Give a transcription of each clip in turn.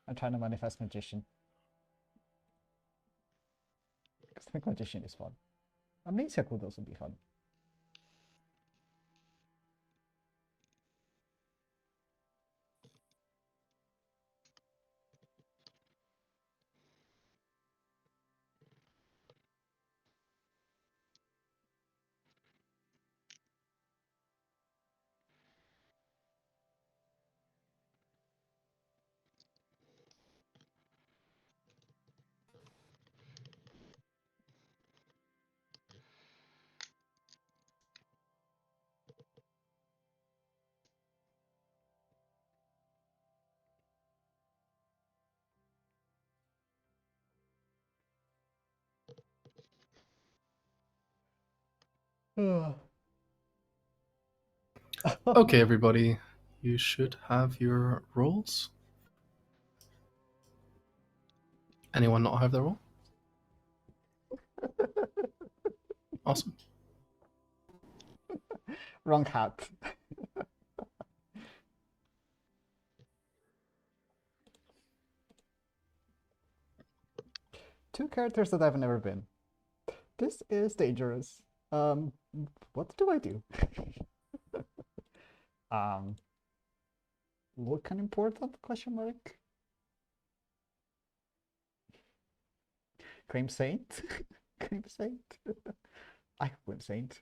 I'm trying to manifest magician. Because I think magician is fun. Amnesia could also be fun. Okay, everybody, you should have your rolls. Anyone not have their roll? Awesome. Wrong hat. Two characters that I've never been. This is dangerous. What do I do? um, look an important question mark? Claim Saint? Claim Saint? I claim Saint.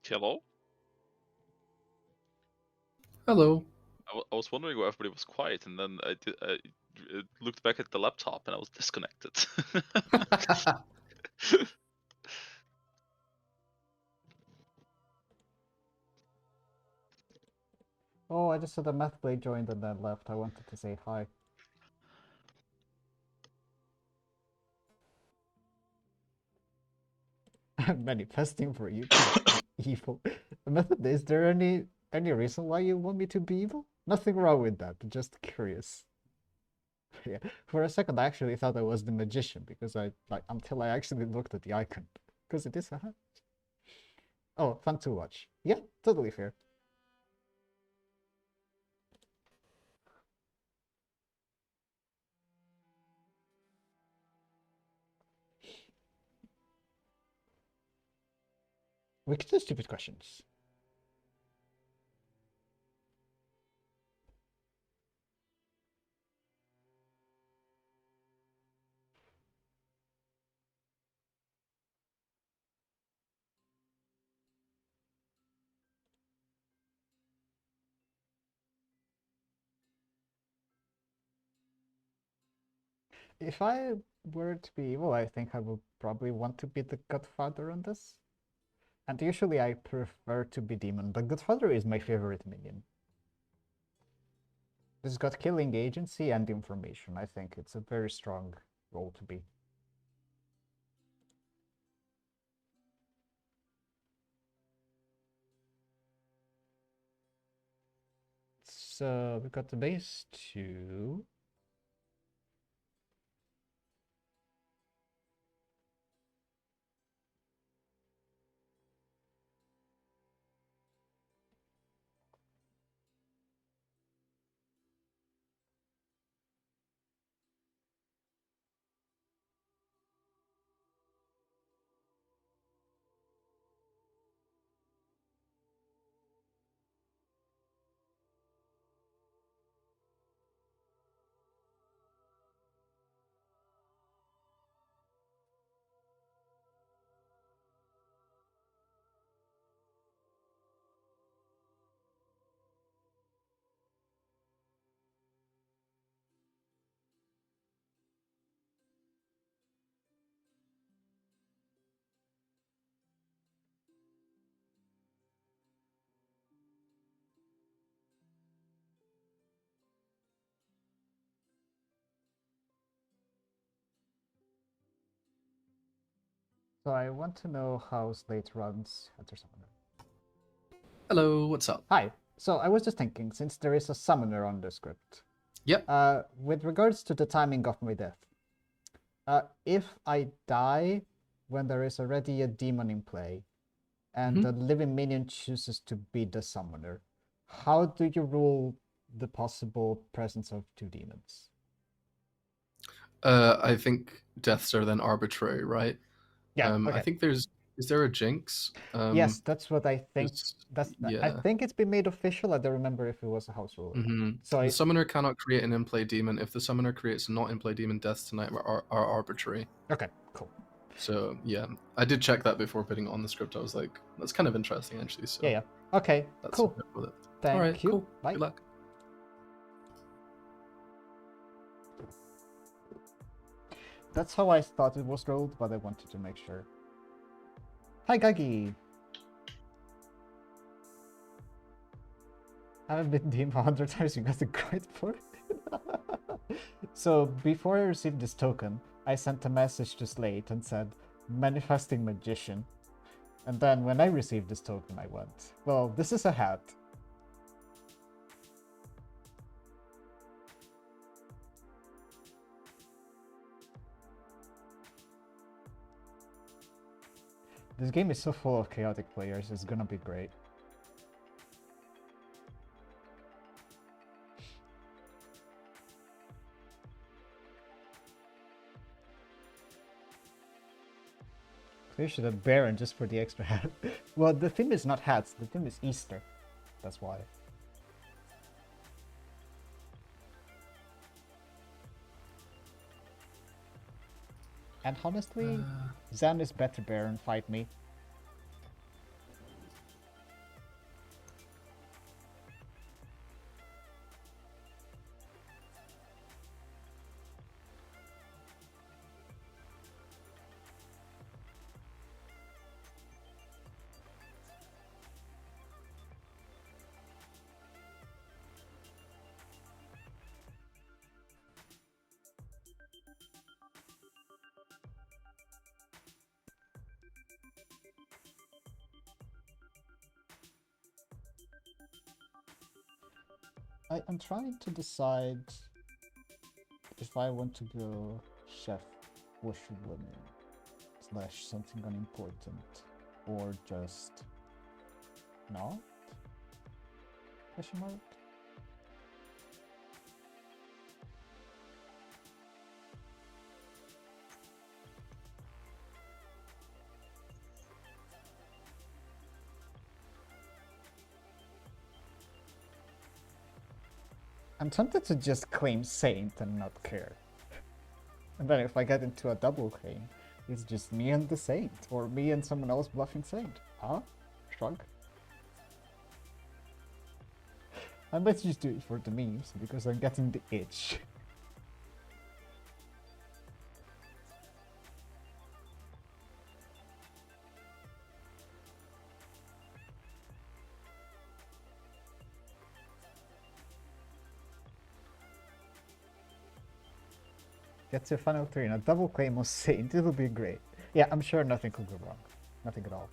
Hello? Hello. I was wondering why everybody was quiet, and then I looked back at the laptop and I was disconnected. Oh, I just saw the Math Blade joined and then left. I wanted to say hi. I'm manifesting for you to be evil. Method, is there any reason why you want me to be evil? Nothing wrong with that. Just curious. Yeah. For a second, I actually thought I was the magician because I like until I actually looked at the icon because it is a hat. Oh, fun to watch. Yeah, totally fair. We can do stupid questions. If I were to be evil, I think I would probably want to be the Godfather on this. And usually I prefer to be demon, but Godfather is my favorite minion. It's got killing agency and information. I think it's a very strong role to be. So we got the base 2. So I want to know how Slate runs Hunter Summoner. Hello, what's up? Hi. So I was just thinking, since there is a summoner on the script, Yep. with regards to the timing of my death, if I die when there is already a demon in play, and the living minion chooses to be the summoner, how do you rule the possible presence of two demons? I think deaths are then arbitrary, right? Yeah. I Okay. think there's. Is there a jinx? Yes, that's what I think. It's- I yeah. think it's been made official. I don't remember if it was a house rule. Or not. hmm So The summoner cannot create an in-play demon. If the summoner creates a not in-play demon, deaths tonight are arbitrary. okay, cool. So yeah, I did check that before putting it on the script. I was like, that's kind of interesting actually. So Yeah. Okay, that's cool. with it. Thank All right, you. cool. Bye. Good luck. That's how I thought it was rolled, but I wanted to make sure. Hi, Gagi. I haven't been DM 100 times. You got the grind for it. So before I received this token, I sent a message to Slate and said, "Manifesting magician." And then when I received this token, I went, "Well, this is a hat." This game is so full of chaotic players, it's gonna be great. They should have Baron just for the extra hat. Well, the theme is not hats, the theme is Easter. That's why. And honestly, Zan is better Baron, fight me. I'm trying to decide if I want to go chef bushwoman / something unimportant, or just not? Question mark? I'm tempted to just claim Saint and not care. And then if I get into a double claim, it's just me and the Saint, or me and someone else bluffing Saint. Huh? Shrug. I might just do it for the memes, because I'm getting the itch. Get to final 3 and a double claim of Saint, it'll be great. Yeah, I'm sure nothing could go wrong. Nothing at all.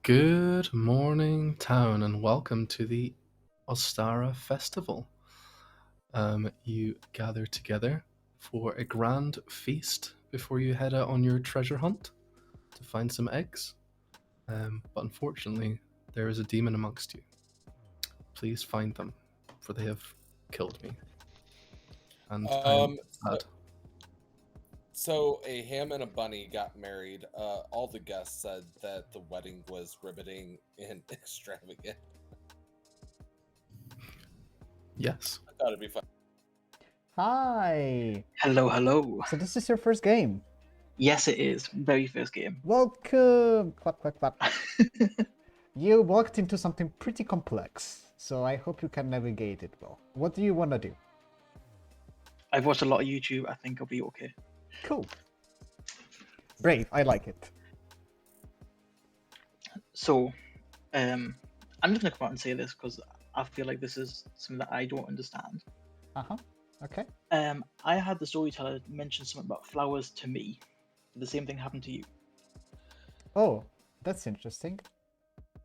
Good morning, town, and welcome to the Ostaria Festival. You gather together for a grand feast before you head out on your treasure hunt to find some eggs. But unfortunately, there is a demon amongst you. Please find them for they have killed me. And Um, I'm sad. So a ham and a bunny got married. All the guests said that the wedding was riveting and extravagant. Yes. I thought it'd be fun. Hi. Hello, hello. So this is your first game. Yes, it is. Very first game. Welcome. Clap, clap, clap. You walked into something pretty complex, so I hope you can navigate it well. What do you want to do? I've watched a lot of YouTube. I think I'll be okay. Cool. Brave. I like it. So, I'm just gonna come out and say this because I feel like this is something that I don't understand. Uh-huh. Okay. I had the storyteller mention something about flowers to me. Did the same thing happen to you? Oh, that's interesting.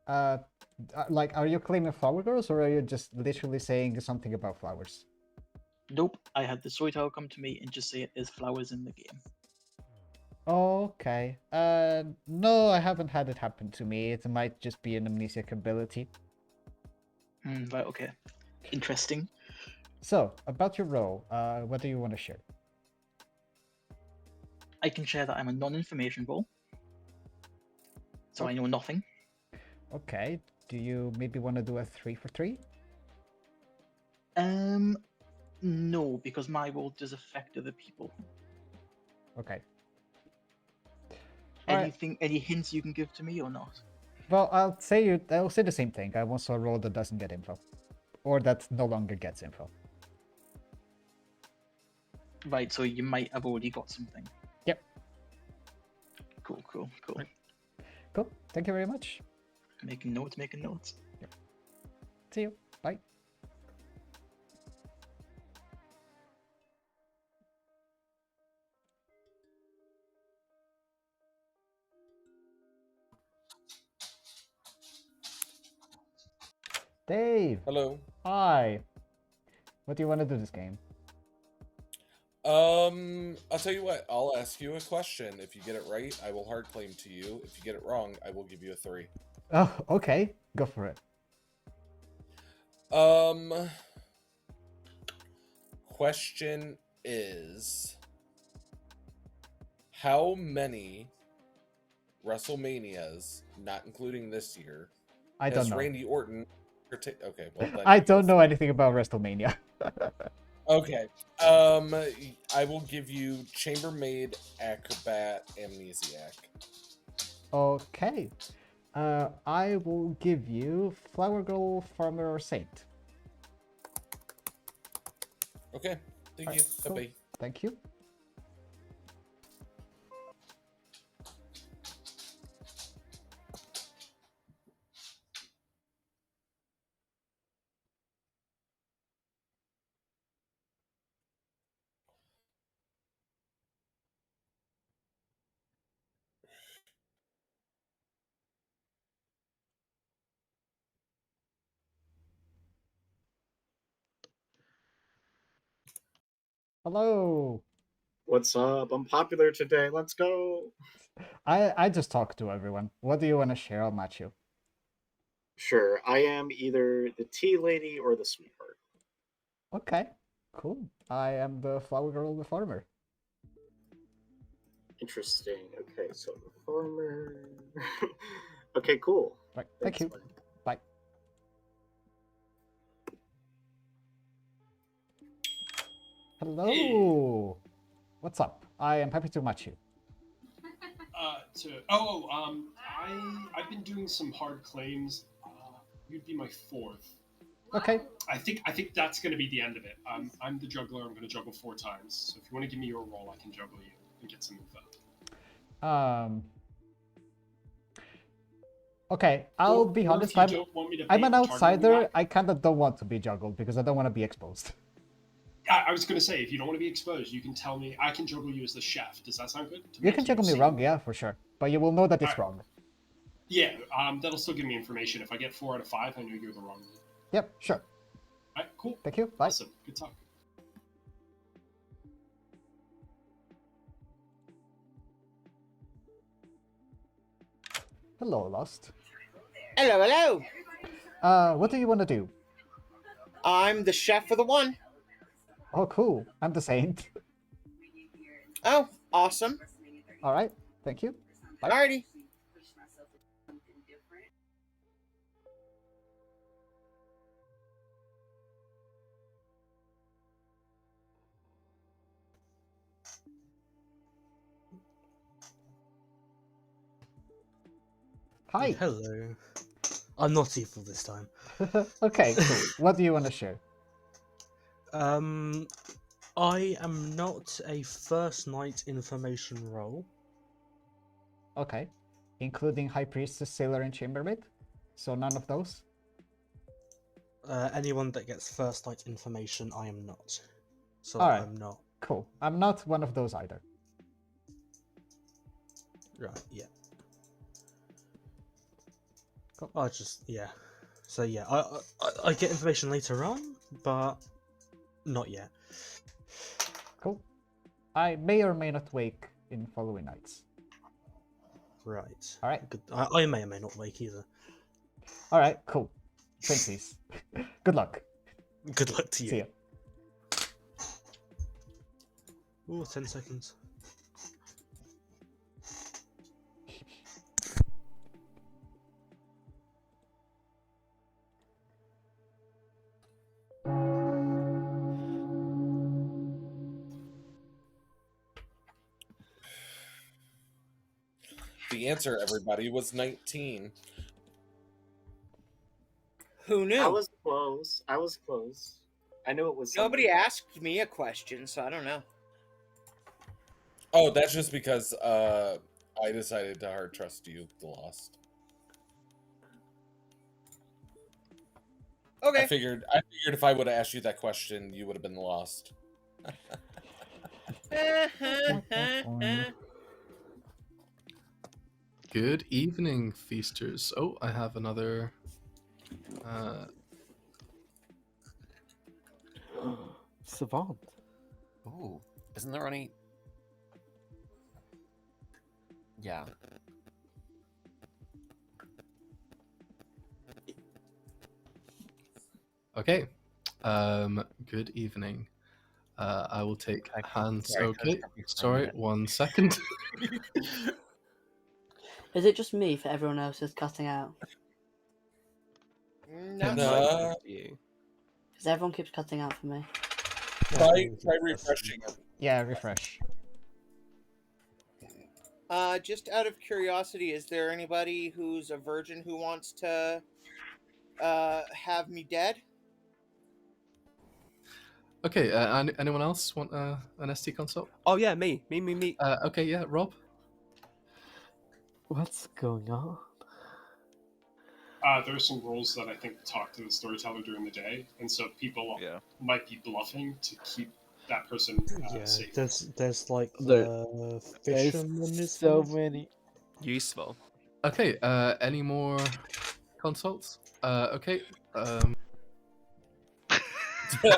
Like, are you claiming flower girls, or are you just literally saying something about flowers? Nope. I had the storyteller come to me and just say there's flowers in the game. Okay. No, I haven't had it happen to me. It might just be an amnesiac ability. Right. Okay. Interesting. So, about your role, what do you want to share? I can share that I'm a non-information role, so I know nothing. Okay. Do you maybe want to do a 3 for 3? No, because my role does affect other people. Okay. All right. Anything? Any hints you can give to me or not? Well, I'll say the same thing. I want a role that doesn't get info, or that no longer gets info. Right, so you might have already got something. Yep. Cool. Cool. Thank you very much. Making notes. See you. Bye. Dave. Hello. Hi. What do you want to do this game? I'll tell you what. I'll ask you a question. If you get it right, I will hard claim to you. If you get it wrong, I will give you a 3. Oh, okay. Go for it. Question is, how many WrestleManias, not including this year, I don't has know. Randy Orton? Okay, well then I you go don't know for it. anything about WrestleMania. Okay. I will give you Chambermaid, Acrobat, Amnesiac. Okay. I will give you Flower Girl, Farmer, or Saint. Okay. Thank Alright, you. cool. Bye-bye. Thank you. Hello. What's up? I'm popular today. Let's go. I just talk to everyone. What do you want to share? I'll match you. Sure, I am either the tea lady or the sweetheart. Okay. Cool. I am the Flower Girl, the Farmer. Interesting. Okay, so the farmer. Okay, cool. Right. Thank you. man. Bye. Hello. What's up? I am happy to match you. I've been doing some hard claims. You'd be my 4th. Okay. I think that's going to be the end of it. I'm the juggler. I'm going to juggle 4 times. So if you want to give me your role, I can juggle you and get some info. Okay, I'll be or honest. if you don't want me to I'm paint an the target on the outsider. map- I kind of don't want to be juggled because I don't want to be exposed. I was going to say, if you don't want to be exposed, you can tell me. I can juggle you as the chef. Does that sound good? You can juggle me wrong, yeah, for sure. But you will know that it's wrong. Yeah, that'll still give me information. If I get 4 out of 5, I know you're the wrong one. Yep, sure. All right, cool. Thank you. Bye. Awesome. Good talk. Hello, Lost. Hello. What do you want to do? I'm the chef for the one. Oh, cool. I'm the saint. Oh, awesome. All right. Thank you. Bye. Alrighty. Hi. Hello. I'm not evil this time. Okay, cool. What do you want to share? I am not a first night information role. Okay. Including High Priestess, Sailor, and Chambermaid? So none of those? Anyone that gets first night information, I am not. So Alright. I'm not. Cool. I'm not one of those either. Right, yeah. Cool. Yeah. So yeah, I get information later on, but not yet. Cool. I may or may not wake in following nights. Right. Alright. Good. I may or may not wake either. Alright, cool. Twinsies. Good luck. Good luck to you. See ya. Ooh, 10 seconds. The answer, everybody, was 19. Who knew? I was close. I knew it was. Nobody asked me a question, so I don't know. Oh, that's just because I decided to hard trust you, the Lost. Okay. I figured if I would have asked you that question, you would have been lost. Good evening, feasters. Oh, I have another. Savant. Ooh, isn't there any? Yeah. Okay. Good evening. I will take hands. Sorry, Okay. for a Sorry, minute. 1 second. Is it just me for everyone else is cutting out? No. Because everyone keeps cutting out for me. Try refreshing it. Yeah, refresh. Just out of curiosity, is there anybody who's a virgin who wants to have me dead? Okay. Anyone else want an ST consult? Oh yeah, me. Okay. Yeah, Rob. What's going on? There are some roles that I think talk to the storyteller during the day, and so people might be bluffing to keep that person safe. There's like There's fisherman is so one. many. Useful. Okay. Any more consults? Okay.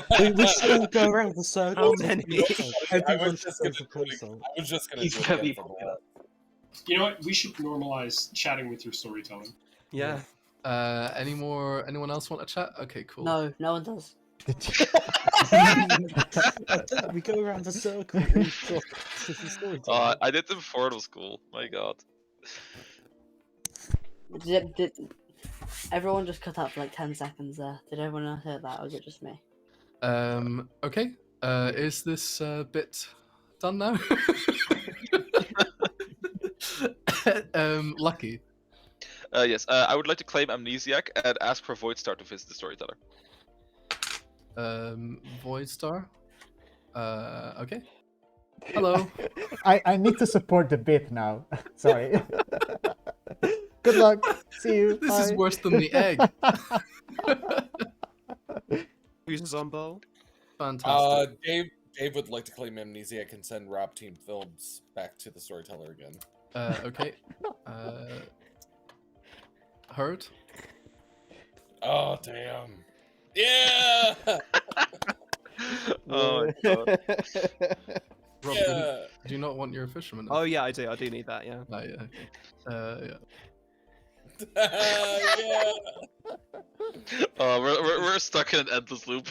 We should all go around the circle. How many? Everyone should go for consult. I was just gonna He's do it gonna again be for popular. You know what? We should normalize chatting with your storyteller. Yeah. Anyone else want to chat? Okay, cool. No, no one does. We go around the circle. I did them before it was cool. My god. Did everyone just cut out for like 10 seconds there? Did everyone else hear that, or was it just me? Okay. Is this bit done now? Lucky. Yes, I would like to claim amnesiac and ask for Voidstar to visit the storyteller. Voidstar. Okay. Hello. I need to support the bit now. Sorry. Good luck. See you. This Bye. is worse than the egg. Who's on ball? Fantastic. Dave would like to claim amnesiac and send Rob Team Films back to the storyteller again. Okay. Heard. Oh damn. Yeah. Oh my god. Rob, Yeah. do you not want your fisherman? Oh yeah, I do. I do need that. Yeah. Yeah. Yeah. Yeah. We're stuck in an endless loop.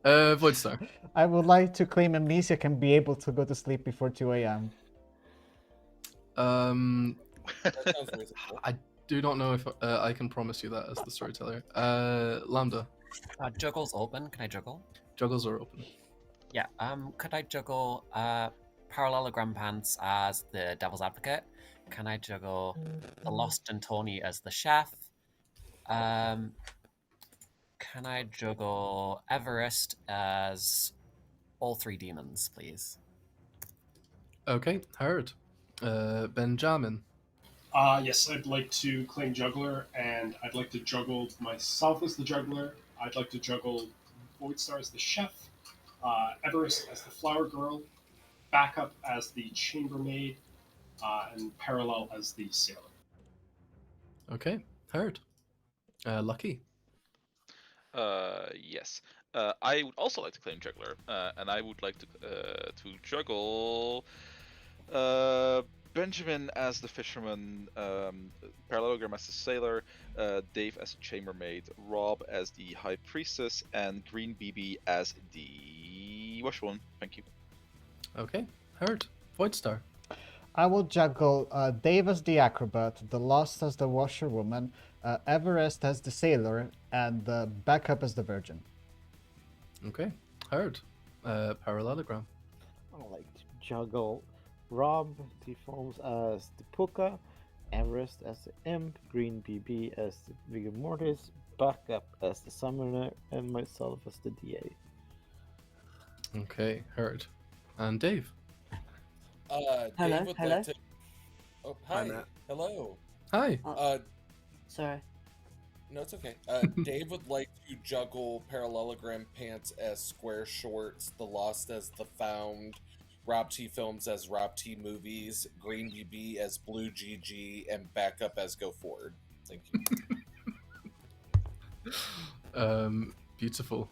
Voidstar. I would like to claim Amnesia can be able to go to sleep before 2 a.m. That sounds reasonable. I do not know if I can promise you that as the storyteller. Lambda. Juggle's open. Can I juggle? Juggles are open. Yeah. Could I juggle parallelogram pants as the devil's advocate? Can I juggle the Lost and Tony as the chef? Can I juggle Everest as all three demons, please? Okay, heard. Benjamin. Yes, I'd like to claim juggler, and I'd like to juggle myself as the juggler. I'd like to juggle Voidstar as the chef, Everest as the flower girl, Backup as the chambermaid, and Parallel as the sailor. Okay, heard. Lucky. Yes. I would also like to claim juggler, and I would like to juggle Benjamin as the fisherman, Parallelogram as the sailor, Dave as the chambermaid, Rob as the high priestess, and Green BB as the washerwoman. Thank you. Okay, heard. Voidstar. I will juggle Dave as the acrobat, the Lost as the washerwoman, Everest as the sailor, and Backup as the virgin. Okay, heard. Parallelogram. I like to juggle Rob defaults as the Puka, Everest as the imp, Green BB as the rigor mortis, Backup as the summoner, and myself as the DA. Okay, heard. And Dave. Dave would hello. like to. Oh, hi. Matt. Hello. Hi. Sorry. No, it's okay. Dave would like to juggle parallelogram pants as square shorts, the Lost as the found, Rob T Films as Rob T Movies, Green BB as Blue GG, and Backup as Go Forward. Thank you. Beautiful.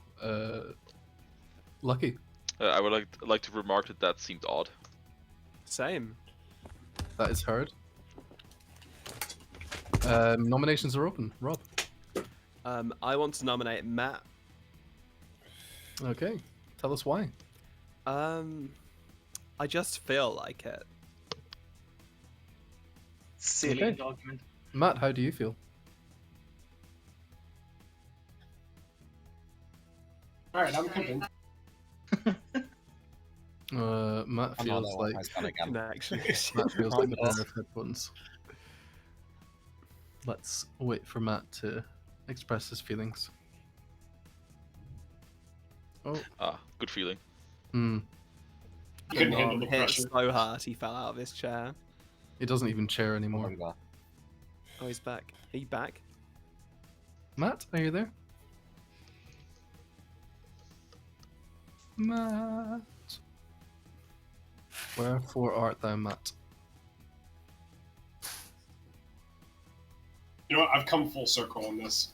Lucky. I would like to remark that seemed odd. Same. That is heard. Nominations are open. Rob. I want to nominate Matt. Okay. Tell us why. I just feel like it. Silly Okay. argument. Matt, how do you feel? All right, I'm convinced. Matt feels like Matt feels like a pair of headphones. Let's wait for Matt to express his feelings. Oh. Good feeling. He couldn't handle the Hit pressure. so hard he fell out of his chair. He doesn't even chair anymore. Oh, he's back. Are you back? Matt, are you there? Matt. Wherefore art thou, Matt? You know what? I've come full circle on this.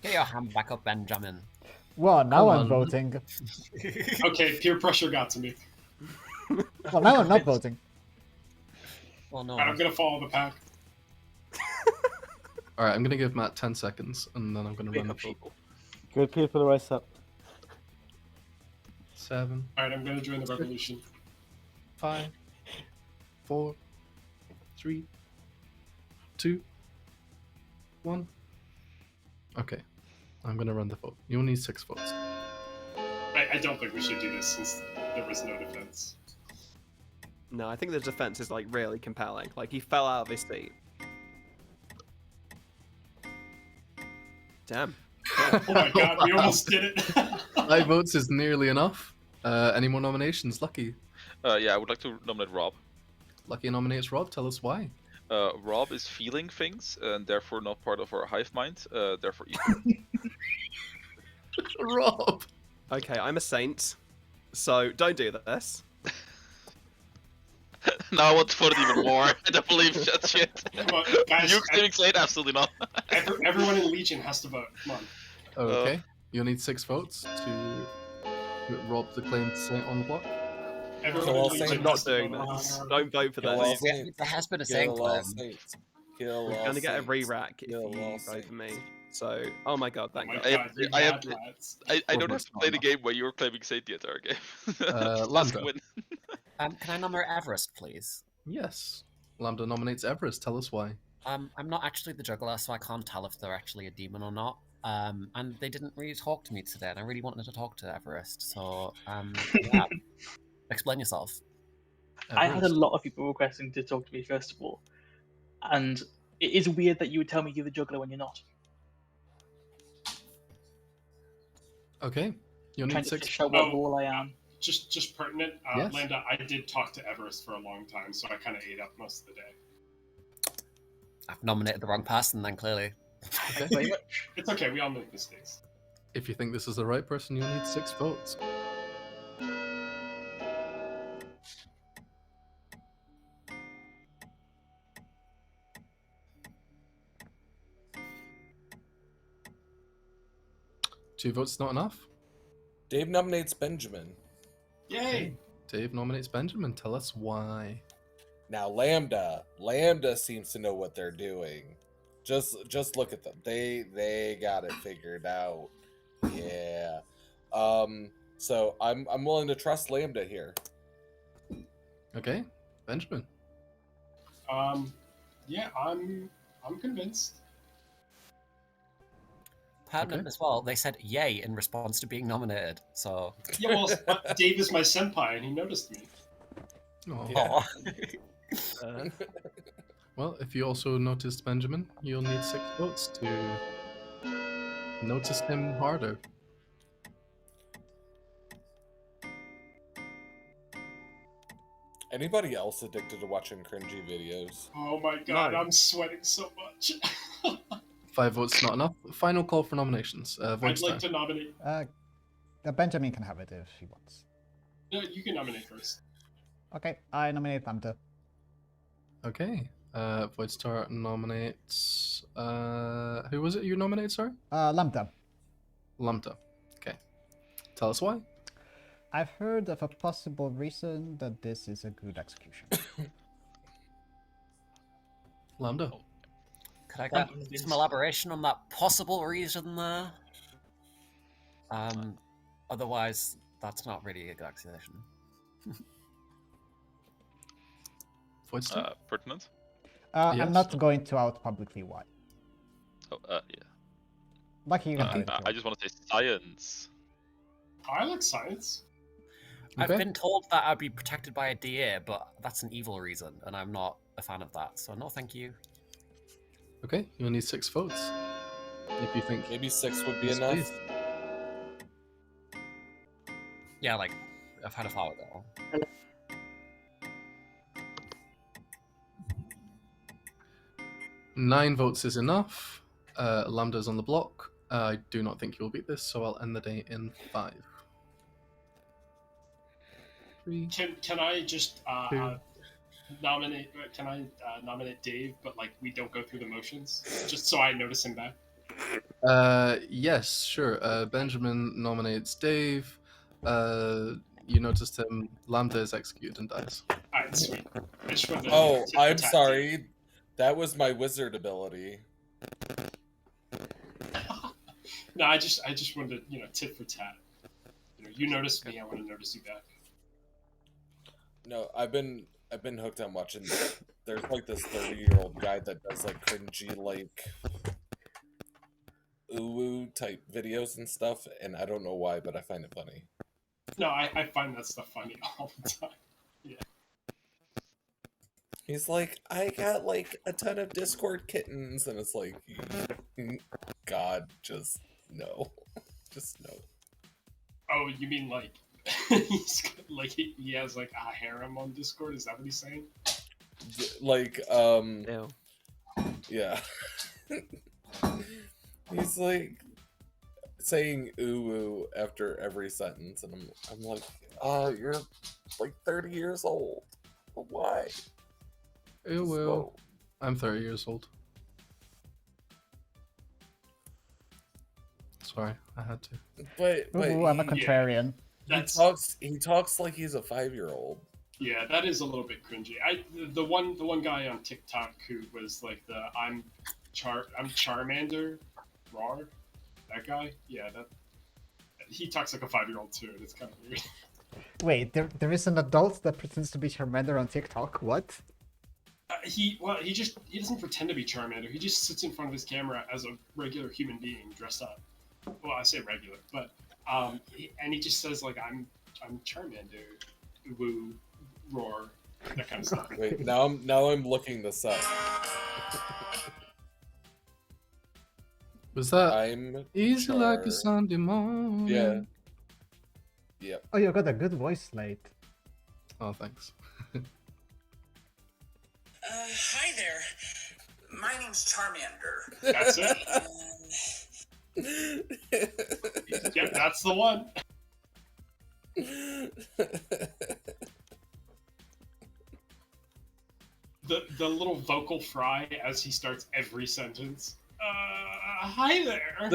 Get your hand back up, Benjamin. Well, now Come I'm on. voting. Okay, peer pressure got to me. Well, now I'm not voting. Well, no. Alright, I'm gonna follow the pack. Alright, I'm gonna give Matt 10 seconds and then I'm gonna run the vote. Good people, rise up. 7, Alright, I'm gonna join the revolution. 5, 4, 3, 2, 1. Okay, I'm gonna run the vote. You'll need 6 votes. I don't think we should do this since there was no defense. No, I think the defense is like really compelling. Like he fell out of his seat. Damn. Oh my god, we almost did it. 5 votes is nearly enough. Any more nominations? Lucky. Yeah, I would like to nominate Rob. Lucky nominates Rob. Tell us why. Rob is feeling things and therefore not part of our hive mind. Therefore evil. Rob. Okay, I'm a saint, so don't do this. Now I want to vote it even more. I don't believe that shit. Come on, guys, You claiming Slate? Absolutely not. Everyone in Legion has to vote. Come on. Okay. You'll need 6 votes to put Rob the claimed saint on the block. Everyone Kill all leave I'm the not rest doing of them. this. Don't vote for Kill all this. saints. There has been a Kill saint all claim. saints. Kill We're all gonna get a saints. re-rack if Kill you all vote for me. saints. So, oh my god, Oh thank my god. god, you I have mad to- lads. I don't Or have to not play the enough. game where you're claiming Saint the entire game. Just Lambda. win. Can I nominate Everest, please? Yes. Lambda nominates Everest. Tell us why. I'm not actually the juggler, so I can't tell if they're actually a demon or not. And they didn't really talk to me today, and I really wanted to talk to Everest. So, yeah. Explain yourself. I had a Everest. lot of people requesting to talk to me first of all, and it is weird that you would tell me you're the juggler when you're not. Okay. You'll Trying need to 6 show what role I am. Just pertinent, Yes. Lambda, I did talk to Everest for a long time, so I kind of ate up most of the day. I've nominated the wrong person, then clearly. Thanks very much. It's okay, we all make mistakes. If you think this is the right person, you'll need 6 votes. Two votes not enough? Dave nominates Benjamin. Yay! Dave nominates Benjamin. Tell us why. Now Lambda seems to know what they're doing. Just look at them. They got it figured out. Yeah. So I'm willing to trust Lambda here. Okay. Benjamin. Yeah, I'm convinced. Pertinent as well. They said yay in response to being nominated. So Yeah, well, Dave is my senpai, and he noticed me. Oh. Well, if you also noticed Benjamin, you'll need 6 votes to notice him harder. Anybody else addicted to watching cringy videos? Oh my god, No. I'm sweating so much. 5 votes not enough. Final call for nominations. I'd Voidstar. like to nominate. Benjamin can have it if he wants. No, you can nominate first. Okay, I nominate Lambda. Okay. Voidstar nominates. Who was it you nominated, sorry? Lambda. Lambda. Okay. Tell us why. I've heard of a possible reason that this is a good execution. Lambda. could I get some elaboration on that possible reason there? Otherwise, that's not really a good accusation. Voidstar. Pertinent? I'm Yes. not going to out publicly why. Oh, yeah. Lucky you can think I just want to say science. I like science. I've Okay. been told that I'd be protected by a DA, but that's an evil reason, and I'm not a fan of that. So no, thank you. Okay, you'll need 6 votes. If you think Maybe 6 would be Yes, enough. please. Yeah, like I've had a thought though. 9 votes is enough. Lambda's on the block. I do not think you'll beat this, so I'll end the day in 5. 3. Can I just Two. nominate? Can I nominate Dave? But like we don't go through the motions, just so I notice him back. Yes, sure. Benjamin nominates Dave. You noticed him. Lambda is executed and dies. Alright, sweet. I just wanted to Oh, tit for I'm tat. sorry. That was my wizard ability. No, I just wanted to tit for tat. You noticed me, I want to notice you back. No, I've been hooked on watching. There's like this 30-year-old guy that does like cringy like ooh type videos and stuff, and I don't know why, but I find it funny. No, I find that stuff funny all the time. Yeah. He's like, I got like a ton of Discord kittens, and it's like, God, just no, just no. Oh, you mean like he's like he has like a harem on Discord? Is that what he's saying? Like, Ew. yeah. He's like saying ooh ooh after every sentence, and I'm like, you're like 30 years old. Why? Ew, Just well. go. I'm 30 years old. Sorry, I had to. But Ooh, I'm a contrarian. He talks like he's a 5-year-old. Yeah, that is a little bit cringy. The one guy on TikTok who was like I'm Charmander, Rar, that guy. Yeah, he talks like a 5-year-old too. And it's kind of weird. Wait, there is an adult that pretends to be Charmander on TikTok. What? He doesn't pretend to be Charmander. He just sits in front of his camera as a regular human being dressed up. Well, I say regular, but he just says like I'm Charmander, woo, roar, that kind of stuff. Wait, now I'm looking this up. Was that I'm easy like a Sunday morning? Yeah. Yep. Oh, you got a good voice, Slate. Oh, thanks. Hi there. My name's Charmander. That's it. Yep, that's the one. The little vocal fry as he starts every sentence. Hi there.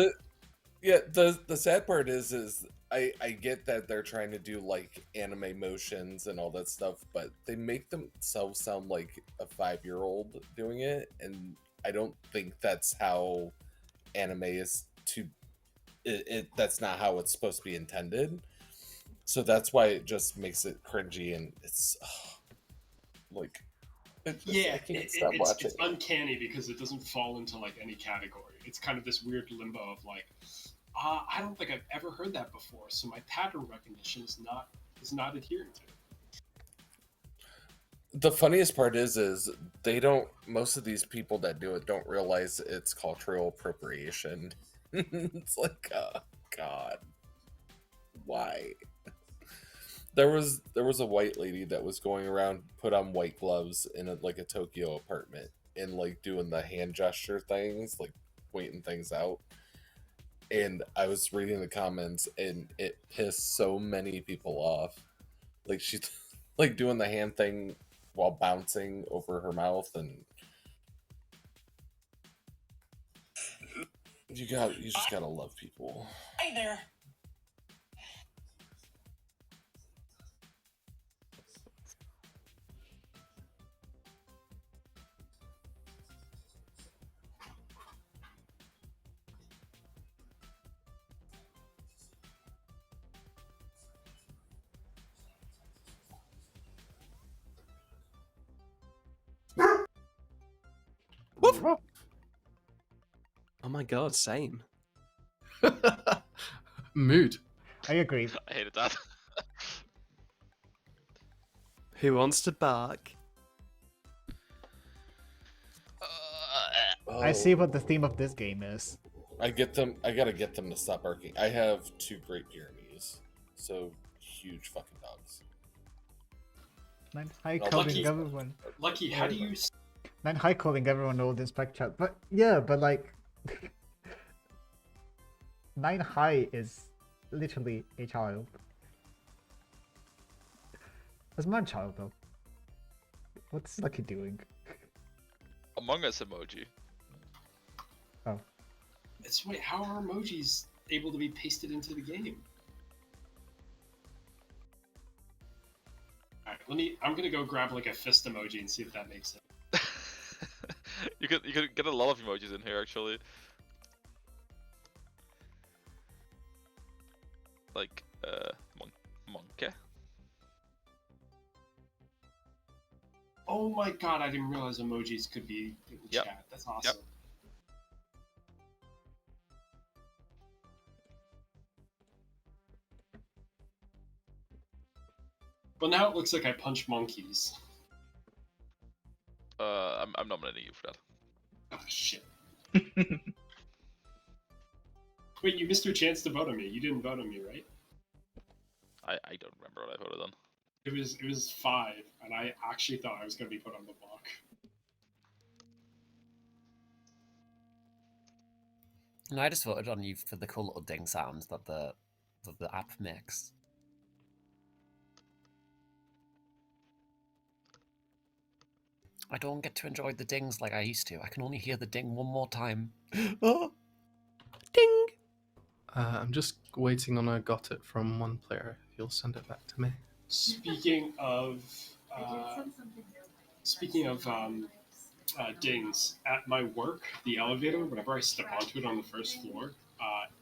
The sad part is I get that they're trying to do like anime motions and all that stuff, but they make themselves sound like a 5-year-old doing it, and I don't think that's how anime is that's not how it's supposed to be intended. So that's why it just makes it cringy, and it's it's uncanny because it doesn't fall into like any category. It's kind of this weird limbo of like, I don't think I've ever heard that before, so my pattern recognition is not adhering to it. The funniest part is they don't. Most of these people that do it don't realize it's cultural appropriation. It's like, oh, God, why? There was a white lady that was going around, put on white gloves in a Tokyo apartment and like doing the hand gesture things, like pointing things out. And I was reading the comments, and it pissed so many people off. Like she's like doing the hand thing while bouncing over her mouth, and you just gotta love people. Hi there. Oh my god, same. Mood. I agree. I hated that. Who wants to bark? I see what the theme of this game is. I gotta get them to stop barking. I have 2 Great Pyrenees, so huge fucking dogs. Man, hi calling everyone. Lucky, how do you? Man, hi calling everyone old in spec chat. But yeah, but like, 9 high is literally a child. That's my child though. What's Lucky doing? Among Us emoji. Oh. Wait, how are emojis able to be pasted into the game? Alright, I'm gonna go grab like a fist emoji and see if that makes it. You could get a lot of emojis in here actually. Like monkey. Oh my god, I didn't realize emojis could be in the chat. That's awesome. Yep. Well, now it looks like I punch monkeys. I'm nominating you for that. Oh shit. Wait, you missed your chance to vote on me. You didn't vote on me, right? I don't remember what I voted on. It was 5, and I actually thought I was gonna be put on the block. And I just voted on you for the cool little ding sounds that the app makes. I don't get to enjoy the dings like I used to. I can only hear the ding one more time. Oh, ding! I'm just waiting on a got it from one player He'll send it back to me. Speaking of dings at my work, the elevator. Whenever I step onto it on the first floor,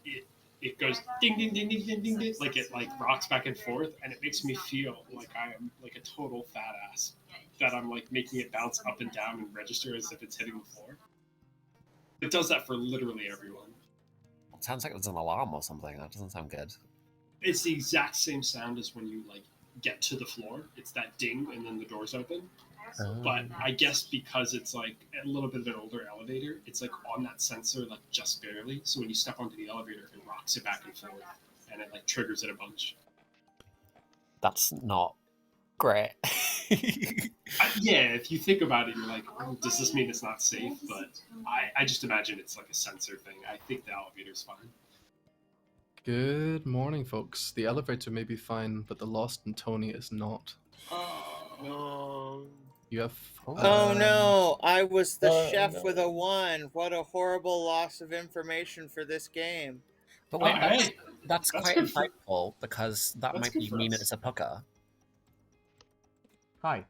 it goes ding ding ding ding ding ding ding, like it like rocks back and forth, and it makes me feel like I am like a total fat ass. That I'm like making it bounce up and down and register as if it's hitting the floor. It does that for literally everyone. It sounds like it's an alarm or something. That doesn't sound good. It's the exact same sound as when you like get to the floor. It's that ding and then the doors open. But I guess because it's like a little bit of an older elevator, it's like on that sensor like just barely. So when you step onto the elevator, it rocks it back and forth, and it like triggers it a bunch. That's not great. Yeah, if you think about it, you're like, oh, does this mean it's not safe? But I just imagine it's like a sensor thing. I think the elevator's fine. Good morning, folks. The elevator may be fine, but the Lost and Tony is not. No. You have. Oh no! I was the Oh, chef no. with a 1. What a horrible loss of information for this game. But wait, Hey, that's quite good for- insightful because that that's might good for mean us. it's a pucker. Hi.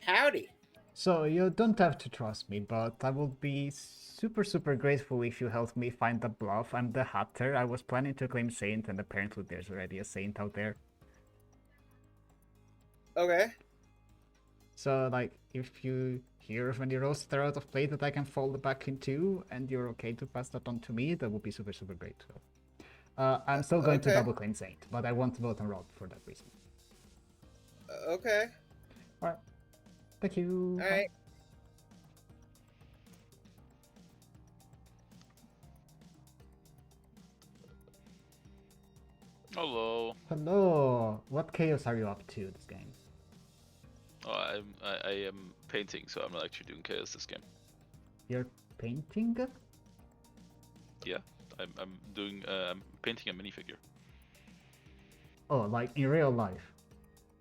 Howdy. So you don't have to trust me, but I will be super, super grateful if you help me find the bluff. I'm the Hatter. I was planning to claim Saint, and apparently there's already a Saint out there. Okay. So, like, if you hear of any roasts that are out of play that I can fall back into, and you're okay to pass that on to me, that would be super, super great. So, I'm still going to Okay. double claim Saint, but I won't vote on Rob for that reason. Okay. Alright. Thank you. All right. Hello. Hello. What chaos are you up to this game? Oh, I am painting, so I'm not actually doing chaos this game. You're painting? Yeah, I'm doing I'm painting a minifigure. Oh, like in real life.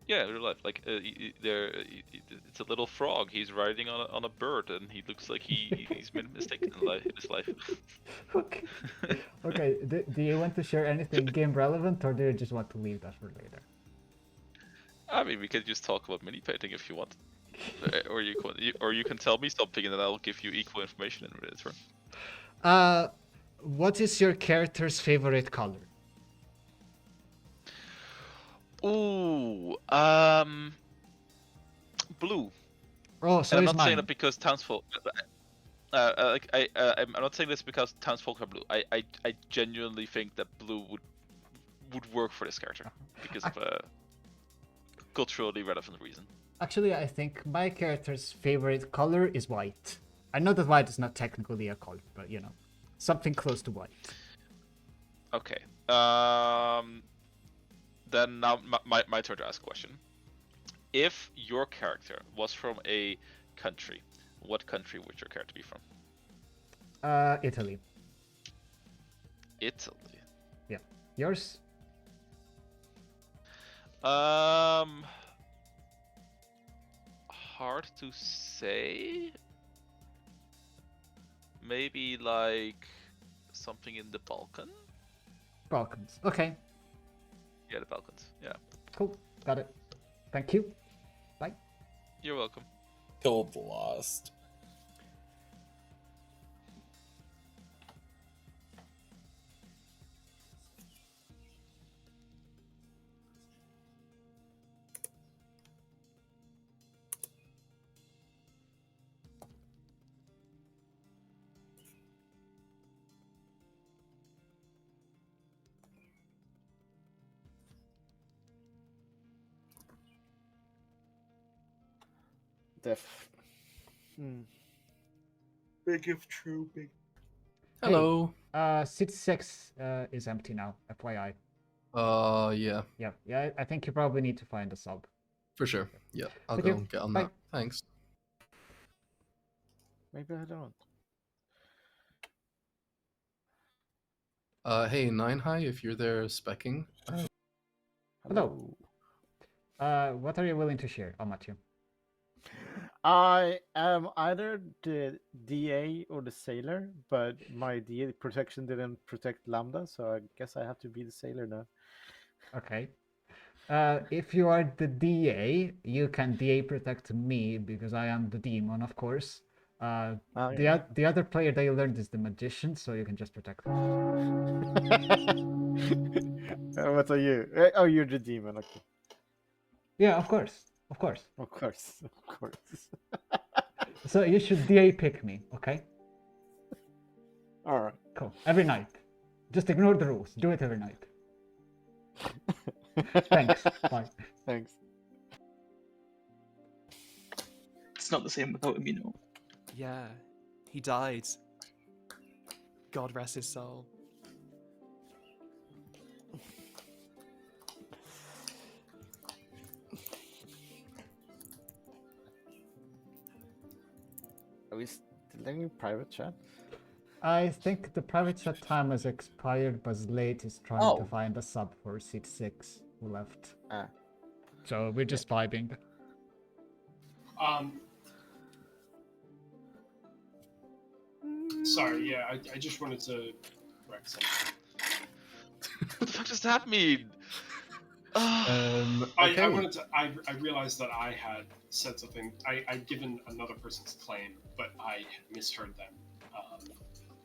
Yeah, in real life. Like it's a little frog. He's riding on a bird, and he looks like he's made a mistake in his life. Okay. Okay. Do you want to share anything game relevant, or do you just want to leave that for later? I mean, we can just talk about mini painting if you want, or you can tell me something, and then I'll give you equal information in return. What is your character's favorite color? Ooh, blue. Oh, so and I'm is not saying mine. that because townsfolk. I'm not saying this because townsfolk are blue. I genuinely think that blue would work for this character because of a culturally relevant reason. Actually, I think my character's favorite color is white. I know that white is not technically a color, but you know, something close to white. Okay. Then now my turn to ask a question. If your character was from a country, what country would your character be from? Italy. Italy. Yeah. Yours? Hard to say. Maybe like something in the Balkan? Balkans. Okay. Yeah, the Balkans. Yeah. Cool. Got it. Thank you. Bye. You're welcome. Killed the Lost. Big if true, big. Hello. Hey, City 6 is empty now, FYI. Yeah. Yeah, I think you probably need to find a sub. For sure. Yeah, I'll Thank go you. and get on Bye. that. Thanks. Maybe I don't. Hey, Nine High, if you're there specking. Hello. What are you willing to share? I'll match you. I am either the DA or the sailor, but my DA protection didn't protect Lambda, so I guess I have to be the sailor now. Okay. If you are the DA, you can DA protect me because I am the demon, of course. The other player that you learned is the magician, so you can just protect him. What are you? Oh, you're the demon. Okay. Yeah, of course. Of course. Of course. Of course. So you should DA pick me, okay? Alright. Cool. Every night. Just ignore the rules. Do it every night. Thanks. Bye. Thanks. It's not the same without him, you know. Yeah, he died. God rest his soul. Are we still having private chat? I think the private chat time has expired, but Slate is trying to find a sub for seat 6 who left. So we're just vibing. Sorry, yeah, I just wanted to correct something. What the fuck does that mean? I realized that I had said something. I'd given another person's claim, but I misheard them.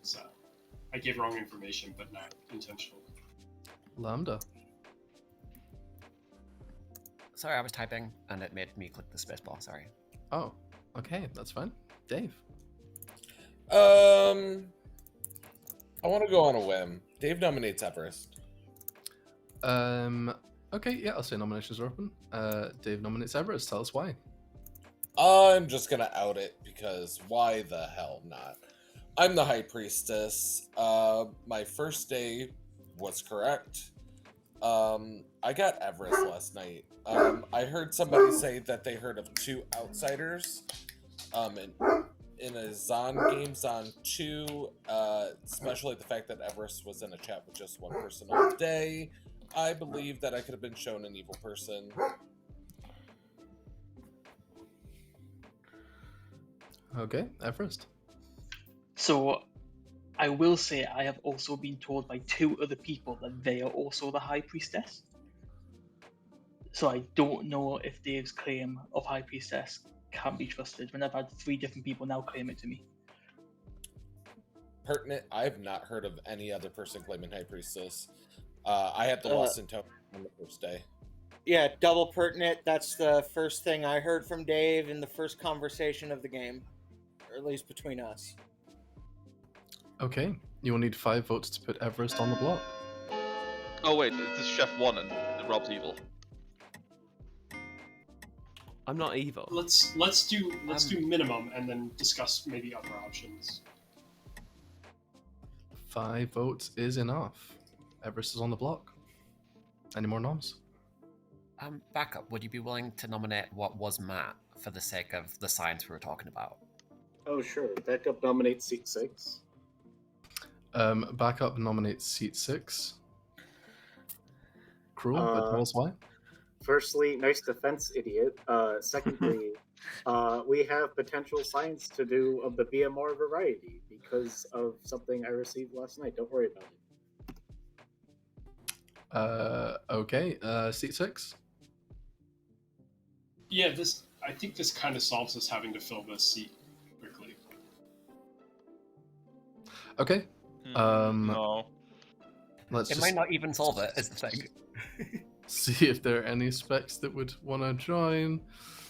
So I gave wrong information, but not intentionally. Lambda. Sorry, I was typing and it made me click the spacebar. Sorry. Oh, okay, that's fine. Dave. I want to go on a whim. Dave nominates Everest. Okay, yeah, I'll say nominations are open. Dave nominates Everest. Tell us why. I'm just gonna out it because why the hell not? I'm the High Priestess. My first day was correct. I got Everest last night. I heard somebody say that they heard of 2 outsiders. In a Zon game, Zon 2, especially the fact that Everest was in a chat with just one person all day. I believe that I could have been shown an evil person. Okay, Everest. So, I will say I have also been told by 2 other people that they are also the High Priestess. So I don't know if Dave's claim of High Priestess can be trusted when I've had 3 different people now claim it to me. Pertinent, I've not heard of any other person claiming High Priestess. I had the Lost in Tone on the first day. Yeah, double pertinent. That's the first thing I heard from Dave in the first conversation of the game, or at least between us. Okay, you will need 5 votes to put Everest on the block. Oh wait, this Chef won and Rob's evil. I'm not evil. Let's do minimum and then discuss maybe other options. 5 votes is enough. Everest is on the block. Any more noms? Backup, would you be willing to nominate what was Matt for the sake of the science we were talking about? Oh, sure. Backup nominates seat 6. Backup nominates seat 6. Cruel, but tell us why. Firstly, nice defense, idiot. Secondly, we have potential science to do of the BMR variety because of something I received last night. Don't worry about it. Okay, seat 6. Yeah, I think this kind of solves us having to fill this seat quickly. Okay. No. It might not even solve it, is the thing. See if there are any specs that would want to join.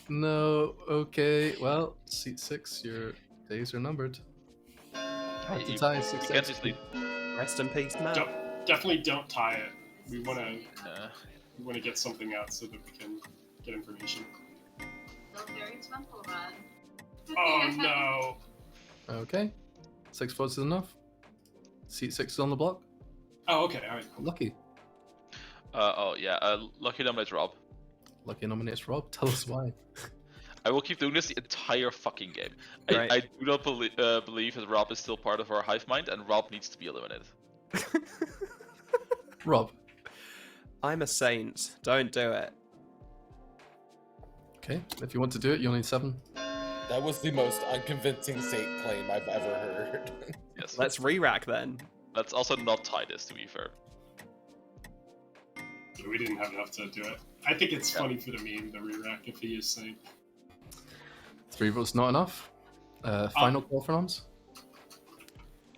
No. Okay. Well, seat 6, your days are numbered. Hard to tie 6 can't just leave. Rest in peace, man. Definitely don't tie it. We want to get something out so that we can get information. Oh no. Okay. 6 votes is enough. Seat 6 is on the block. Oh, okay. All right. Cool. Lucky. Lucky nominates Rob. Lucky nominates Rob. Tell us why. I will keep doing this the entire fucking game. Right. I do not believe that Rob is still part of our hive mind, and Rob needs to be eliminated. Rob. I'm a saint. Don't do it. Okay. If you want to do it, you'll need 7. That was the most unconvincing Saint claim I've ever heard. Yes. Let's re-rack then. Let's also not tie this, to be fair. unfortunately. We didn't have enough to do it. I think it's Yeah. funny for the meme, the re-rack, if he is saying. 3 votes not enough. Final call for noms?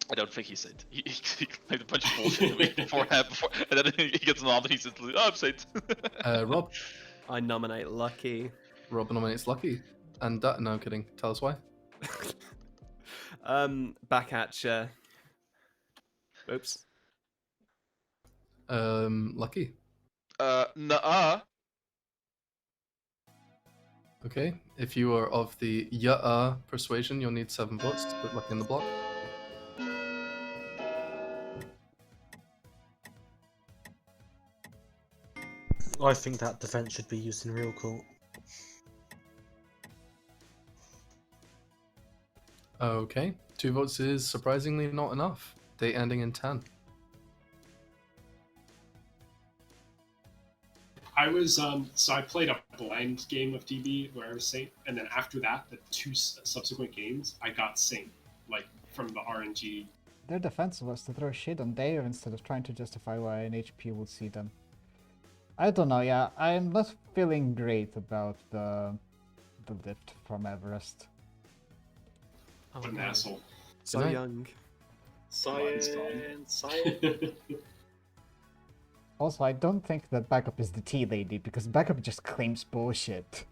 I don't think he said. He claimed a bunch of bullshit the week beforehand, and then he gets an and he says, "Oh, I'm said." Rob. I nominate Lucky. Rob nominates Lucky. And that, no, I'm kidding. Tell us why. Back at you. Oops. Lucky. Nuh-uh. Okay. If you are of the ya persuasion, you'll need 7 votes to put Lucky in the block. I think that defense should be used in real court. Okay. 2 votes is surprisingly not enough. Date ending in 10. I was so I played a blind game of DB where I was Saint, and then after that, the 2 subsequent games, I got Saint, like from the RNG. Their defense was to throw shit on Dave instead of trying to justify why an HP would see them. I don't know, yeah, I'm not feeling great about the lift from Everest. Oh, What an no. asshole. So young. Science. Also, I don't think that backup is the tea lady, because backup just claims bullshit.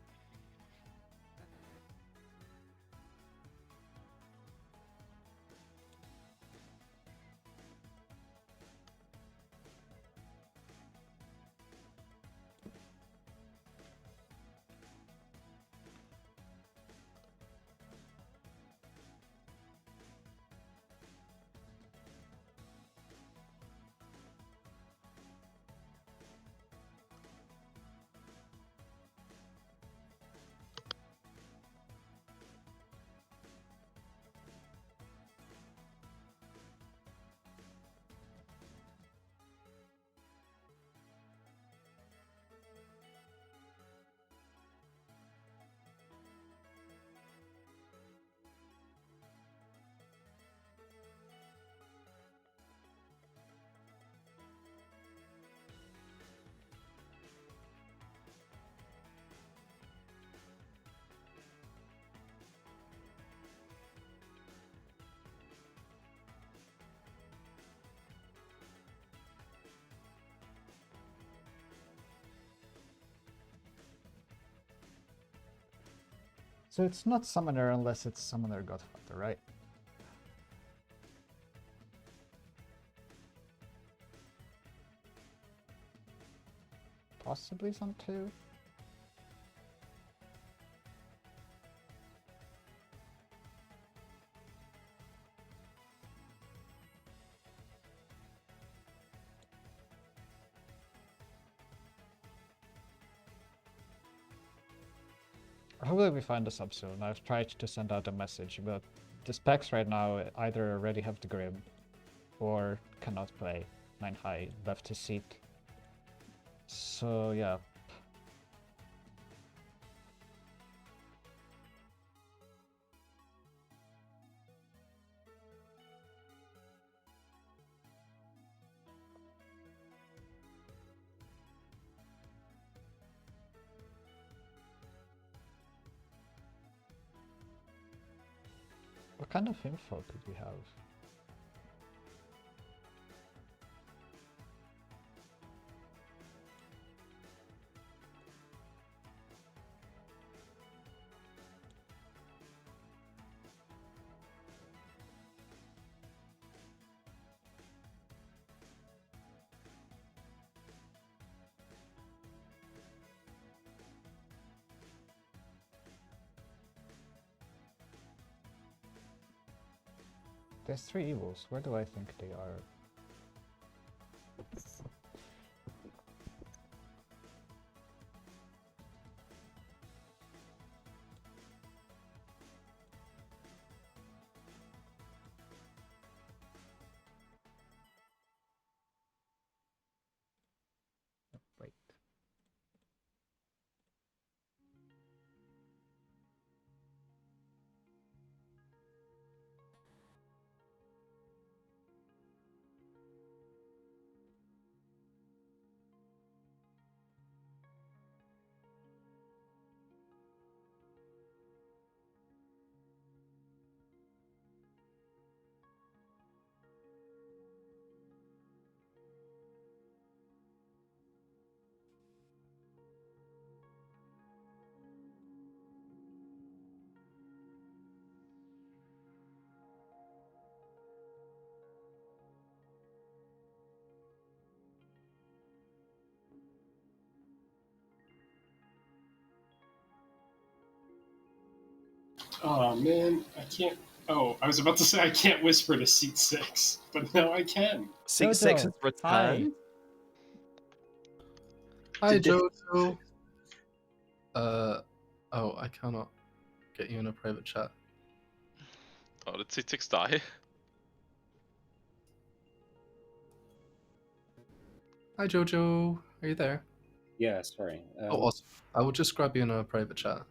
So it's not Summoner unless it's Summoner Godfather, right? Possibly some 2? Hopefully we find the sub soon. I've tried to send out a message, but the specs right now either already have the Grim or cannot play 9 high, left his seat. So yeah. What kind of info could we have? There's 3 evils. Where do I think they are? Wait. Oh man, I can't. Oh, I was about to say I can't whisper to seat 6, but now I can. Seat 6 has Jojo, returned. Hi, Did- Jojo. Oh, I cannot get you in a private chat. Oh, did C6 die? Hi, Jojo. Are you there? Yeah, sorry. Oh, awesome. I will just grab you in a private chat.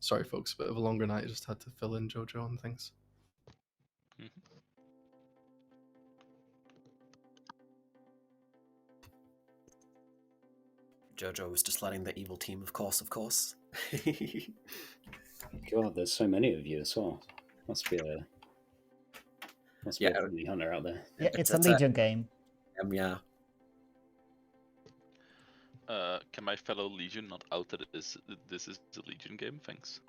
Sorry, folks, a bit of a longer night. I just had to fill in Jojo and things. Jojo was just letting the evil team, of course. God, there's so many of you as well. Must be a bounty hunter out there. Yeah, it's a Legion game. Yeah. Can my fellow Legion not out that this is a Legion game? Thanks.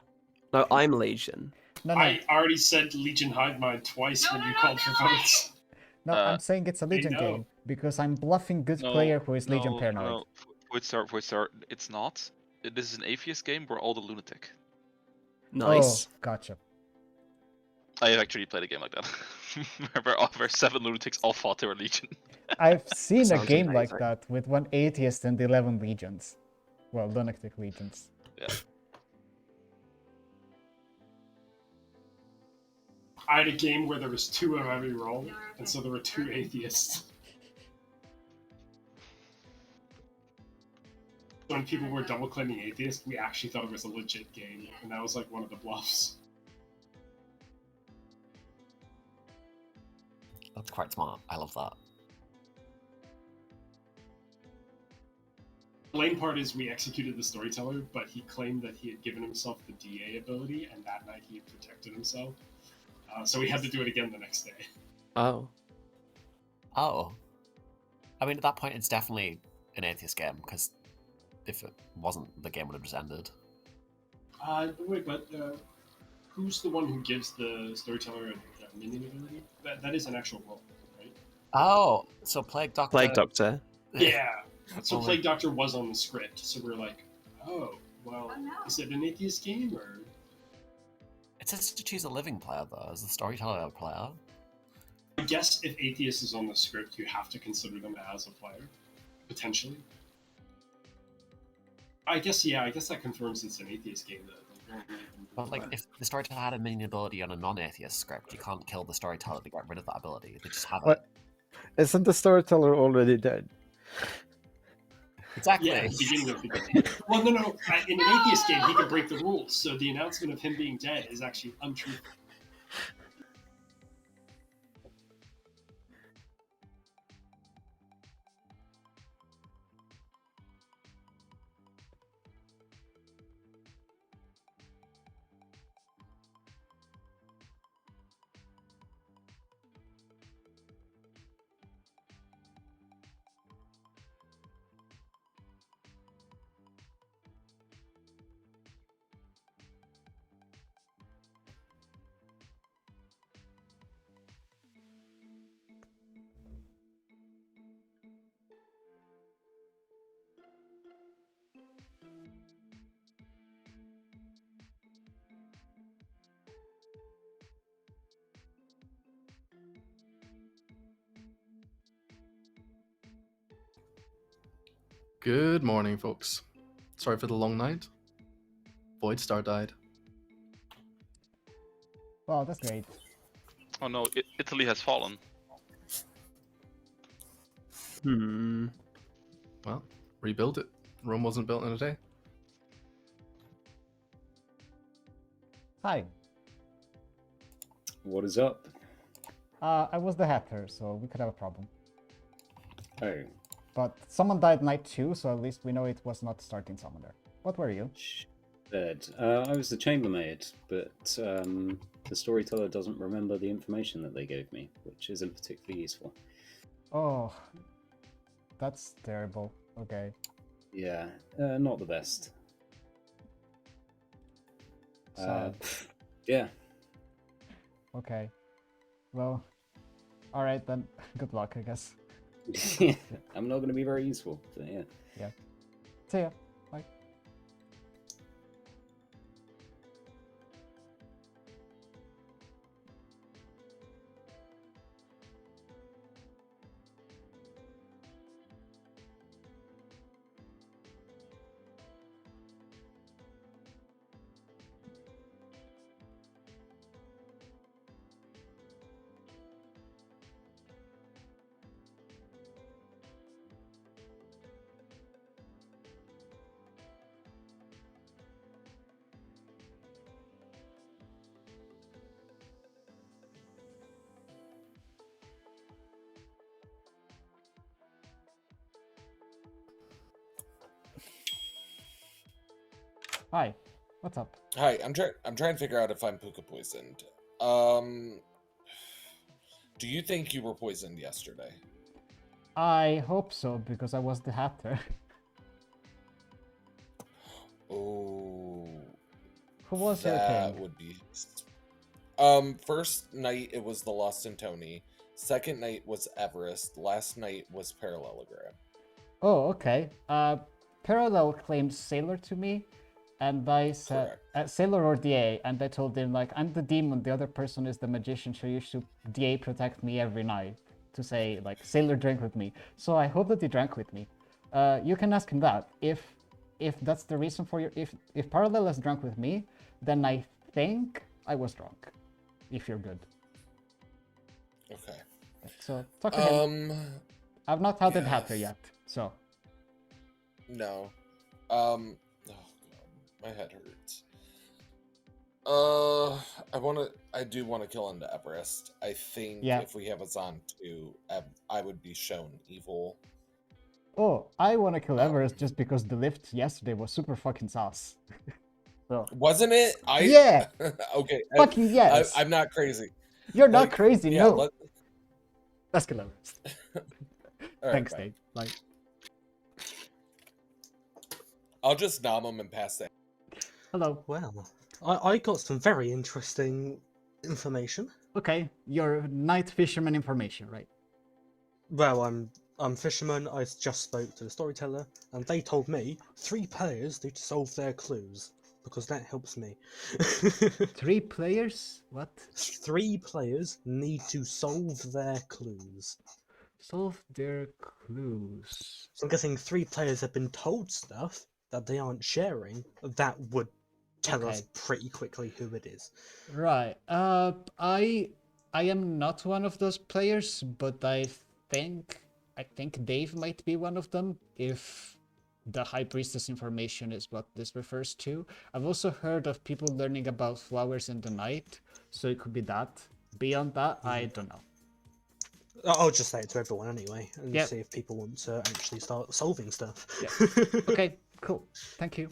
No, I'm Legion. No. I already said Legion Hive Mind twice when you called for votes. No, I'm saying it's a Legion know. game because I'm bluffing good player who is Legion paranoid. No, Voidstar, it's not. This is an atheist game. We're all the lunatic. Nice. Oh, gotcha. I have actually played a game like that. where 7 lunatics all fought their Legion. I've seen a Sounds game amazing. like that with 1 atheist and 11 legions. Well, lunatic legions. Yeah. I had a game where there was 2 of every role, and so there were 2 atheists. When people were double claiming atheist, we actually thought it was a legit game, and that was like one of the bluffs. That's quite smart. I love that. The lame part is we executed the storyteller, but he claimed that he had given himself the DA ability, and that night he had protected himself. So we had to do it again the next day. Oh. Oh. I mean, at that point, it's definitely an atheist game, because if it wasn't, the game would have just ended. Wait, but who's the one who gives the storyteller a minion ability? That is an actual role, right? Oh, so Plague Doctor... Plague Doctor. Yeah. So Only- Plague Doctor was on the script, so we're like, oh, well, is it an atheist game, or...? It says to choose a living player, though. Is the storyteller a player? I guess if atheist is on the script, you have to consider them as a player, potentially. I guess that confirms it's an atheist game. But, like, if the storyteller had a minion ability on a non-atheist script, you can't kill the storyteller to get rid of that ability. They just have it. What? Isn't the storyteller already dead? Exactly. Yeah, at the beginning of the game. Well, no. In an atheist game, he can break the rules, so the announcement of him being dead is actually untruthful. Good morning, folks. Sorry for the long night. Void Star died. Wow, that's great. Oh no, Italy has fallen. Well, rebuild it. Rome wasn't built in a day. Hi. What is up? I was the hatter, so we could have a problem. Oh, But someone died night 2, so at least we know it was not starting summoner. What were you? dead. I was the chambermaid, but the storyteller doesn't remember the information that they gave me, which isn't particularly useful. Oh, that's terrible. Okay. Yeah, not the best. Sad. Yeah. Okay. Well, alright then. Good luck, I guess. I'm not going to be very useful, so yeah. Yeah. See ya. Bye. Hi. What's up? Hi, I'm trying to figure out if I'm puka poisoned. Do you think you were poisoned yesterday? I hope so, because I was the hatter. Oh, Who was your that king? would be. First night it was the Lost and Tony. Second night was Everest. Last night was Parallelogram. Oh, okay. Parallel claimed Sailor to me, and I said Sailor or DA, and I told him like I'm the demon, the other person is the magician, so you should DA protect me every night. To say like Sailor drank with me. So I hope that he drank with me. You can ask him that. If that's the reason for your if Parallel has drunk with me, then I think I was drunk. If you're good. Okay. So talk to him. I've not touted Hatter yet, so. No. Oh god, my head hurts. I do want to kill into Everest. I think if we have a Zon 2, I would be shown evil. Oh, I want to kill Everest just because the lift yesterday was super fucking sauce. So. Wasn't it? Yeah. Okay. Fucking yes. I'm not crazy. You're not crazy. Yeah, No. Let's kill Everest. All right, Thanks, fine. Dave. Like, I'll just nom him and pass that. hello. Well, I got some very interesting information. Okay, your night fisherman information, right? Well, I'm fisherman. I just spoke to the storyteller, and they told me 3 players need to solve their clues because that helps me. 3 players? What? 3 players need to solve their clues. Solve their clues. So I'm guessing 3 players have been told stuff that they aren't sharing. That would tell us Okay. pretty quickly who it is. Right. I am not one of those players, but I think Dave might be one of them if the High Priestess information is what this refers to. I've also heard of people learning about flowers in the night, so it could be that. Beyond that, I don't know. I'll just say it to everyone anyway, and Yep. see if people want to actually start solving stuff. Yeah. Okay, cool. Thank you.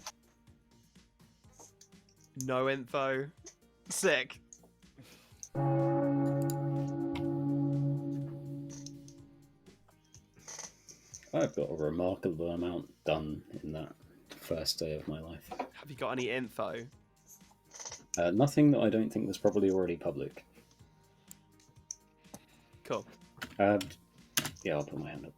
No info. Sick. I've got a remarkable amount done in that first day of my life. Have you got any info? Nothing that I don't think was probably already public. Cool. Yeah, I'll put my hand up.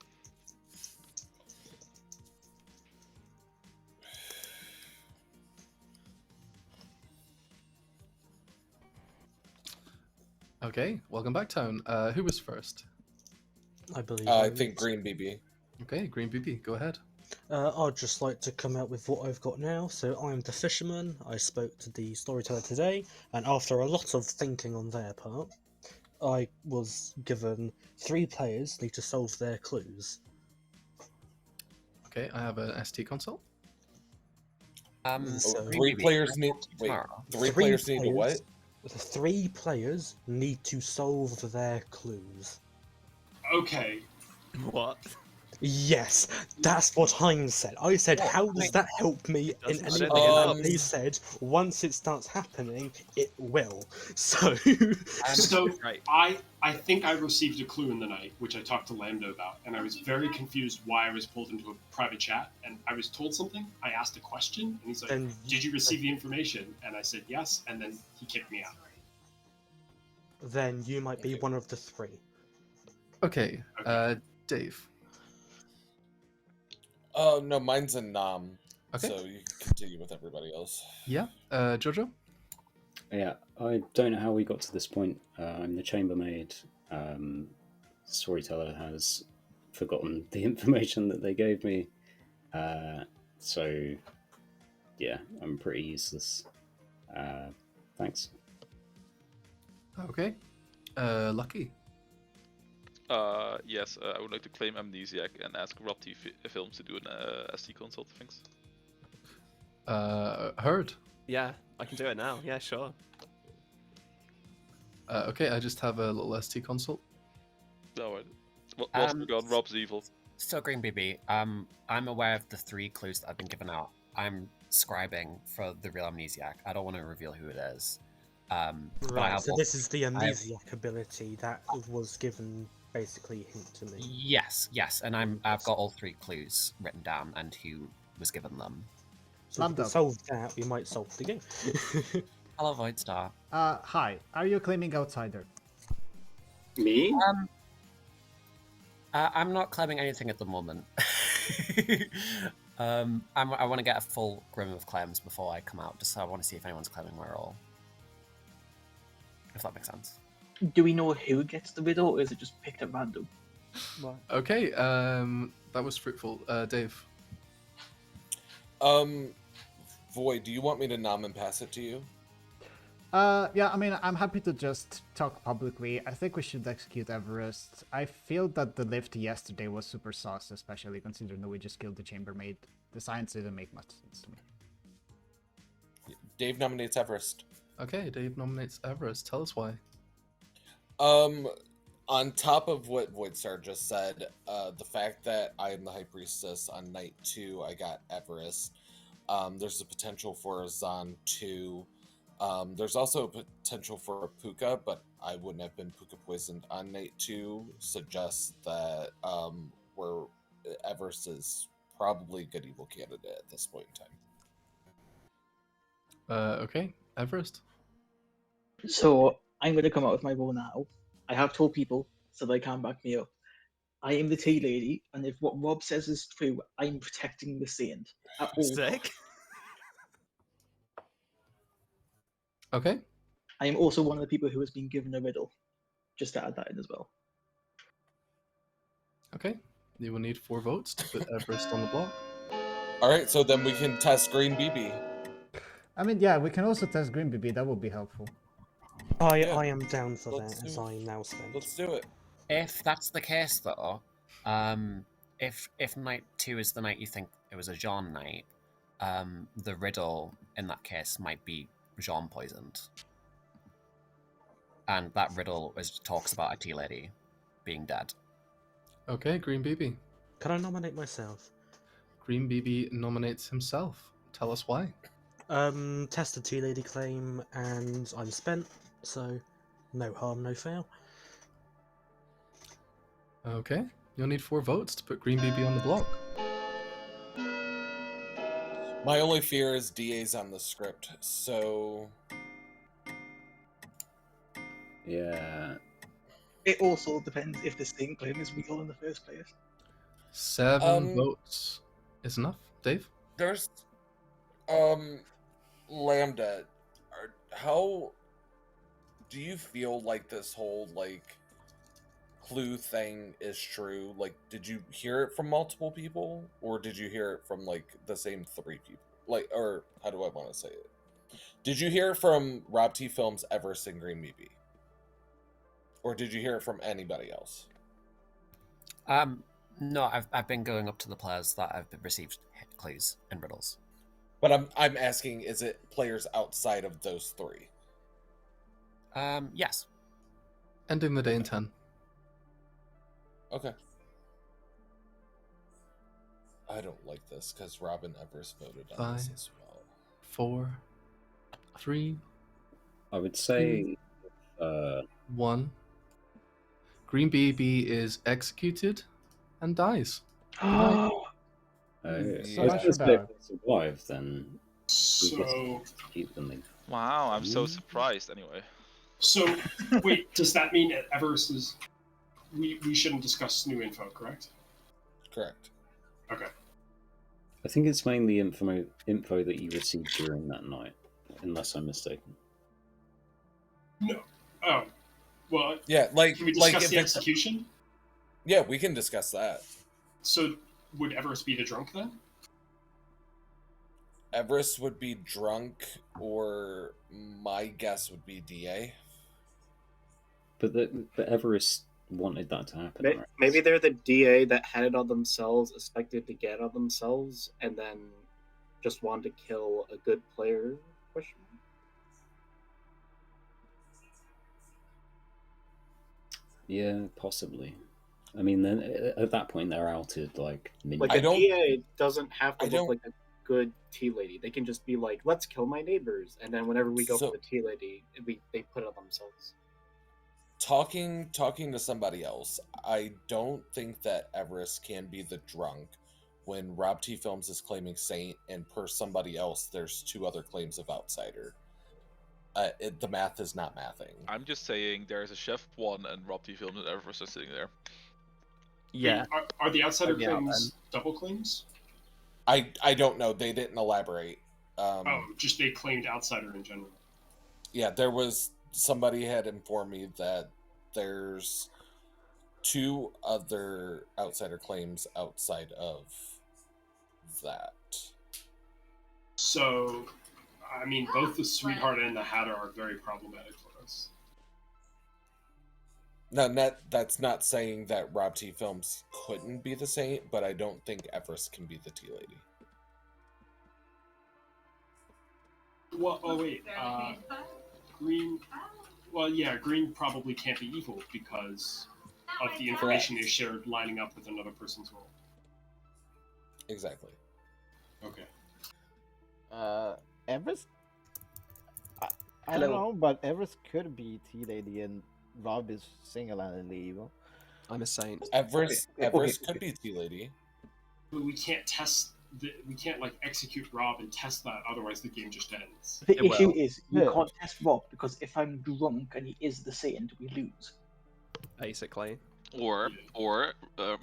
Okay, welcome back, Tone. Who was first? I believe. I think Green BB. Okay, Green BB, go ahead. I'd just like to come out with what I've got now. So I'm the fisherman. I spoke to the storyteller today, and after a lot of thinking on their part, I was given 3 players need to solve their clues. Okay, I have an ST console. So- 3 players need. Wait, 3 players need to what? 3 players need to solve their clues. Okay. What? Yes, that's what Heinz said. I said, how does that help me in doesn't. any I don't way? think it And does. he said, once it starts happening, it will. So, So Right. I think I received a clue in the night, which I talked to Lambda about, and I was very confused why I was pulled into a private chat. And I was told something. I asked a question, and he's like, Then "Did you receive the information?" And I said yes, and then he kicked me out. then you might be one of the 3. Okay, Dave. Oh no, mine's a nom. Okay. So you can continue with everybody else. Yeah, Jojo? Yeah, I don't know how we got to this point. I'm the chambermaid. Storyteller has forgotten the information that they gave me. So, yeah, I'm pretty useless. Thanks. Okay. Lucky. Yes, I would like to claim Amnesiac and ask Rob T Films to do an SD consult. Thanks. Heard. Yeah, I can do it now. Yeah, sure. Okay, I just have a little ST console. No, what's gone? Rob's evil. So Green BB, I'm aware of the 3 clues that have been given out. I'm scribing for the real Amnesiac. I don't want to reveal who it is. But I Right, have so all- this is the I have- amnesiac ability that was given basically a hint to me. Yes, and I've got all 3 clues written down and who was given them. So if we can solve that, we might solve the game. Hello, Voidstar. Hi. Are you claiming outsider? Me? I'm not claiming anything at the moment. I want to get a full grim of claims before I come out, just so I want to see if anyone's claiming my role. If that makes sense. Do we know who gets the widow, or is it just picked at random? Okay, that was fruitful. Dave. Void, do you want me to nom and pass it to you? Yeah, I mean, I'm happy to just talk publicly. I think we should execute Everest. I feel that the lift yesterday was super sauce, especially considering that we just killed the chambermaid. The science didn't make much sense to me. Dave nominates Everest. Okay, Dave nominates Everest. Tell us why. On top of what Voidstar just said, the fact that I am the High Priestess on night 2, I got Everest. There's a potential for a Zon 2. There's also a potential for a Puka, but I wouldn't have been puka poisoned on night 2 suggests that Everest is probably a good evil candidate at this point in time. Okay, Everest. So I'm going to come out with my role now. I have told people so they can back me up. I am the tea lady, and if what Rob says is true, I'm protecting the saint at all Sick. costs. Okay. I am also one of the people who has been given a riddle. Just to add that in as well. Okay. You will need 4 votes to put Everest on the block. All right, so then we can test Green BB. I mean, yeah, we can also test Green BB. That would be helpful. I Yeah, am down for let's that, as do it. I now spent. Let's do it. If that's the case, though, if night 2 is the night you think it was a Jean night, the riddle in that case might be Jean poisoned, and that riddle talks about a tea lady being dead. Okay, Green BB. Can I nominate myself? Green BB nominates himself. Tell us why. Tested tea lady claim, and I'm spent, so no harm, no foul. Okay. You'll need 4 votes to put Green BB on the block. My only fear is DA's on the script, so... Yeah. It also depends if the saint claim is real in the first place. 7 votes is enough. Dave? There's... Lambda, how do you feel like this whole, like, clue thing is true? Like, did you hear it from multiple people, or did you hear it from, like, the same 3 people? Like, or how do I want to say it? Did you hear it from Rob T. Films, Everest, and Green BB? Or did you hear it from anybody else? No, I've been going up to the players that have received clues and riddles. But I'm asking, is it players outside of those 3? Yes. Ending the day in 10. Okay. I don't like this because Robin Everest voted on this 5, as well. 4, 3. I would say 1. Green BB is executed and dies. So much for if that. they survive, then So, keep them. Wow, I'm so surprised. Anyway. so wait, does that mean that Everest is? We shouldn't discuss new info, correct? Correct. Okay. I think it's mainly info that you received during that night, unless I'm mistaken. No. Oh. Well. Yeah, like Can we like discuss if the it's execution? Yeah, we can discuss that. So would Everest be the drunk then? Everest would be drunk, or my guess would be DA. But Everest wanted that to happen, right? Maybe they're the DA that had it on themselves, expected to get it on themselves, and then just wanted to kill a good player? Question mark? Yeah, possibly. I mean, then at that point they're outed like minions. Like a DA doesn't have to look like a good tea lady. They can just be like, "Let's kill my neighbors," and then whenever we go for the tea lady, they put it on themselves. Talking to somebody else, I don't think that Everest can be the drunk when Rob T. Films is claiming Saint, and per somebody else, there's 2 other claims of Outsider. The math is not mathing. I'm just saying there's a Chef 1 and Rob T. Films and Everest are sitting there. Wait, are the outsider Yeah, claims double claims? I don't know. They didn't elaborate. Just they claimed outsider in general. Yeah, there was somebody had informed me that there's 2 other outsider claims outside of that. So, I mean, both the Sweetheart and the Hatter are very problematic for us. No, that's not saying that Rob T. Films couldn't be the Saint, but I don't think Everest can be the Tea Lady. Well, oh wait, Green. Well, yeah, Green probably can't be evil because of the information they shared lining up with another person's role. Exactly. Okay. Everest. I don't know, but Everest could be Tea Lady, and Rob is single-handedly evil. I'm a saint. Everest Okay. could be Tea Lady. But we can't we can't like execute Rob and test that, otherwise the game just ends. The It issue will. is you Yeah. can't test Rob because if I'm drunk and he is the saint, we lose. Basically. Or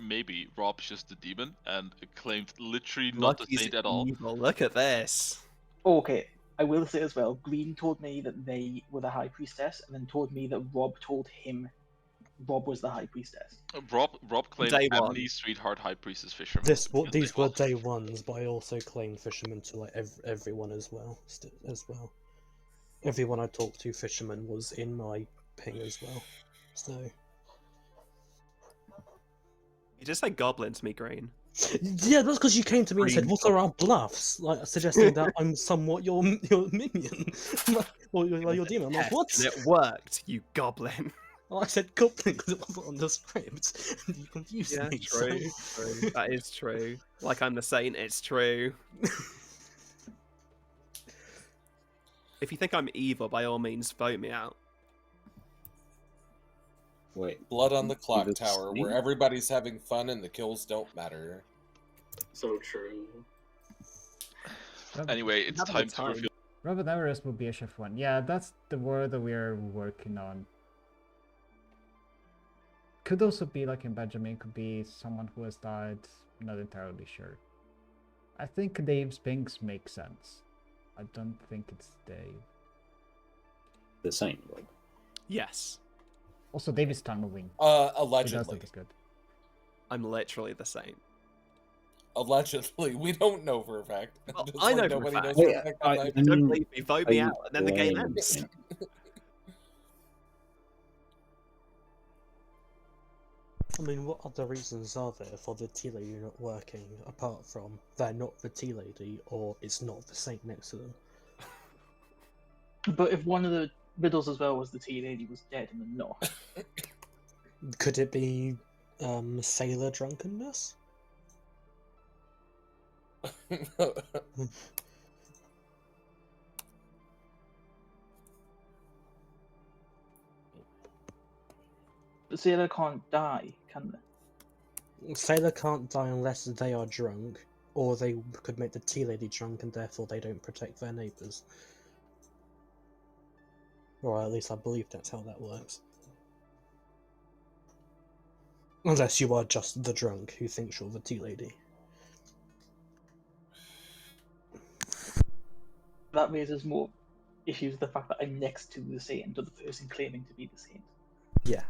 maybe Rob's just the demon and claimed literally not the Lucky's saint at all. evil. Look at this. Okay, I will say as well, Green told me that they were the High Priestess, and then told me that Rob told him Rob was the High Priestess. Rob claimed Day one. Ebony, Sweetheart, High Priestess, Fisherman. These were day ones, but I also claimed fisherman to like everyone as well. Everyone I talked to, fisherman was in my ping as well. So You just say goblin to me, Green. yeah, that's because you came to me and said, Green "What are our bluffs?" Like suggesting that I'm somewhat your minion or your demon. I'm like, Yes, what? and it worked, you goblin. Oh, I said goblin because it wasn't on the script, and you confused Yeah, me. true. True. That is true. Like I'm the saint, it's true. If you think I'm evil, by all means, vote me out. Wait. Blood on the clock Evil tower, where Saint? everybody's having fun and the kills don't matter. So true. Anyway, it's Having a time to time. reveal. Robert Everest will be a chef one. Yeah, that's the word that we are working on. Could also be like in Benjamin, could be someone who has died, not entirely sure. I think Dave's pings make sense. I don't think it's Dave. The Saint, Rob. Yes. Also, Dave is tunneling. He does Allegedly. that is good. I'm literally the saint. Allegedly, we don't know for a fact. Well, Just I like know for a nobody fact. knows for a fact. I- that If you don't Mm. believe me, vote me I out, and then the game blame ends. Saint. I mean, what other reasons are there for the tea lady not working, apart from they're not the tea lady, or it's not the saint next to them? But if one of the riddles as well was the tea lady was dead and then not. Could it be sailor drunkenness? The sailor can't die, can they? Sailor can't die unless they are drunk, or they could make the tea lady drunk and therefore they don't protect their neighbours. Or at least I believe that's how that works. Unless you are just the drunk who thinks you're the tea lady. That raises more issues with the fact that I'm next to the saint or the person claiming to be the saint. Yeah.